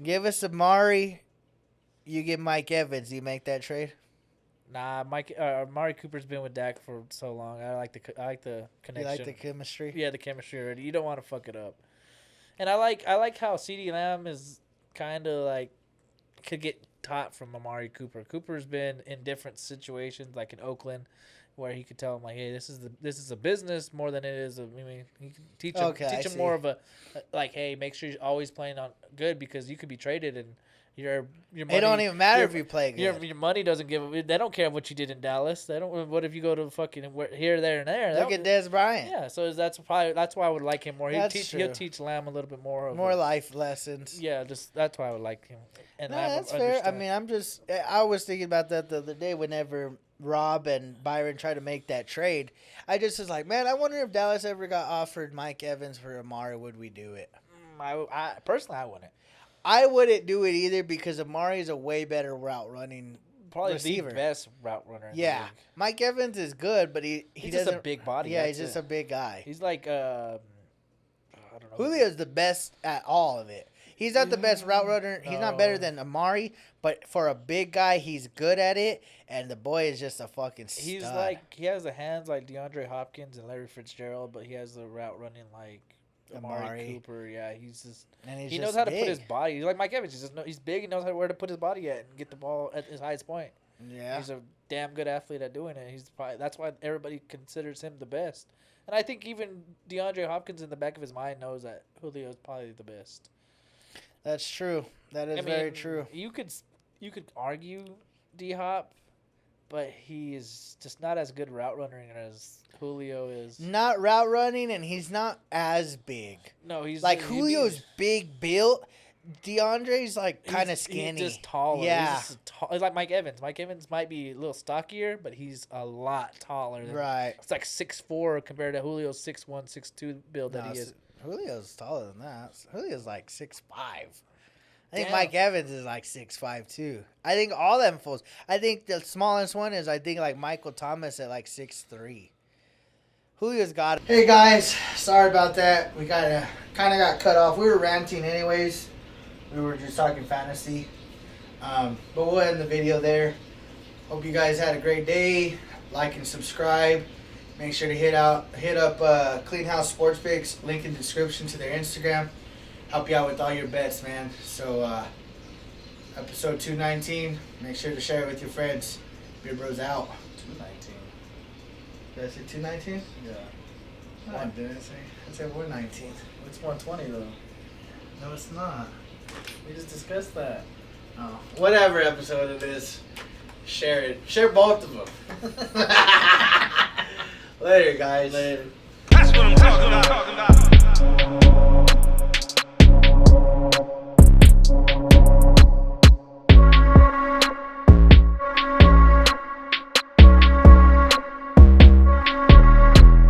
give us Amari, you get Mike Evans, you make that trade? Nah, Amari Cooper's been with Dak for so long. I like the You connection. like the chemistry? Yeah, the chemistry already. You don't want to fuck it up. And I like how CeeDee Lamb is kind of like could get taught from Amari Cooper. Cooper's been in different situations, like in Oakland, where he could tell him like, hey, this is a business more than it is. He can teach him Okay, I teach him see. more of a like, hey, make sure you're always playing on good because you could be traded and your money. It don't even matter your- if you play good. Your money doesn't give. They don't care what you did in Dallas. They don't. What if you go to fucking here, there, and there? They Look don't- at Des Bryant. Yeah, so that's why I would like him more. He'll That's he'll true. teach Lamb a little bit more. Of More a- life lessons. Yeah, just that's why I would like him. And No, Lamb would that's fair. I understand. mean, I was thinking about that the other day whenever Rob and Byron tried to make that trade. I just was like, man, I wonder if Dallas ever got offered Mike Evans for Amari, would we do it? I personally I wouldn't. I wouldn't do it either because Amari is a way better route running. Probably Receiver. the best route runner. In Yeah, the league. Mike Evans is good, but he He's just doesn't. a big body. Yeah, that's he's just it. a big guy. He's like I don't know. Julio's the best at all of it. He's not the best route runner. He's not better No. than Amari, but for a big guy, he's good at it. And the boy is just a fucking stud. He's like he has the hands like DeAndre Hopkins and Larry Fitzgerald, but he has the route running like Amari Amari. Cooper. Yeah, he's just and he's he just knows how to put big. his body. He's like Mike Evans. He's big. He knows where to put his body at and get the ball at his highest point. Yeah, He's a damn good athlete at doing it. He's probably that's why everybody considers him the best. And I think even DeAndre Hopkins in the back of his mind knows that Julio is probably the best. that's true. That is very true. You could argue D Hop, but he is just not as good route runner as Julio is. Not route running, and he's not as big. No, he's Like you Julio's need- big built. DeAndre's like kind of he's- skinny. He's just taller. Yeah. He's he's like Mike Evans. Mike Evans might be a little stockier, but he's a lot taller. Than, Right. It's like 6'4" compared to Julio's 6'1", 6'2" build that No, he is. Julio's taller than that. Julio's like 6'5". I think Damn. Mike Evans is like 6'5" too. I think all them fools. I think the smallest one is like Michael Thomas at like 6'3". Julio's got it. Hey guys, sorry about that. We kind of got cut off. We were ranting anyways. We were just talking fantasy. But we'll end the video there. Hope you guys had a great day. Like and subscribe. Make sure to hit up Clean House Sports Picks. Link in the description to their Instagram. Help you out with all your bets, man. So episode 219. Make sure to share it with your friends. Beer Bros out. 219. Did I say 219? Yeah. No, I didn't say. I said 119. It's 120 though. No, it's not. We just discussed that. Oh, whatever episode it is, share it. Share both of them. Later, guys. Later. That's what I'm talking about.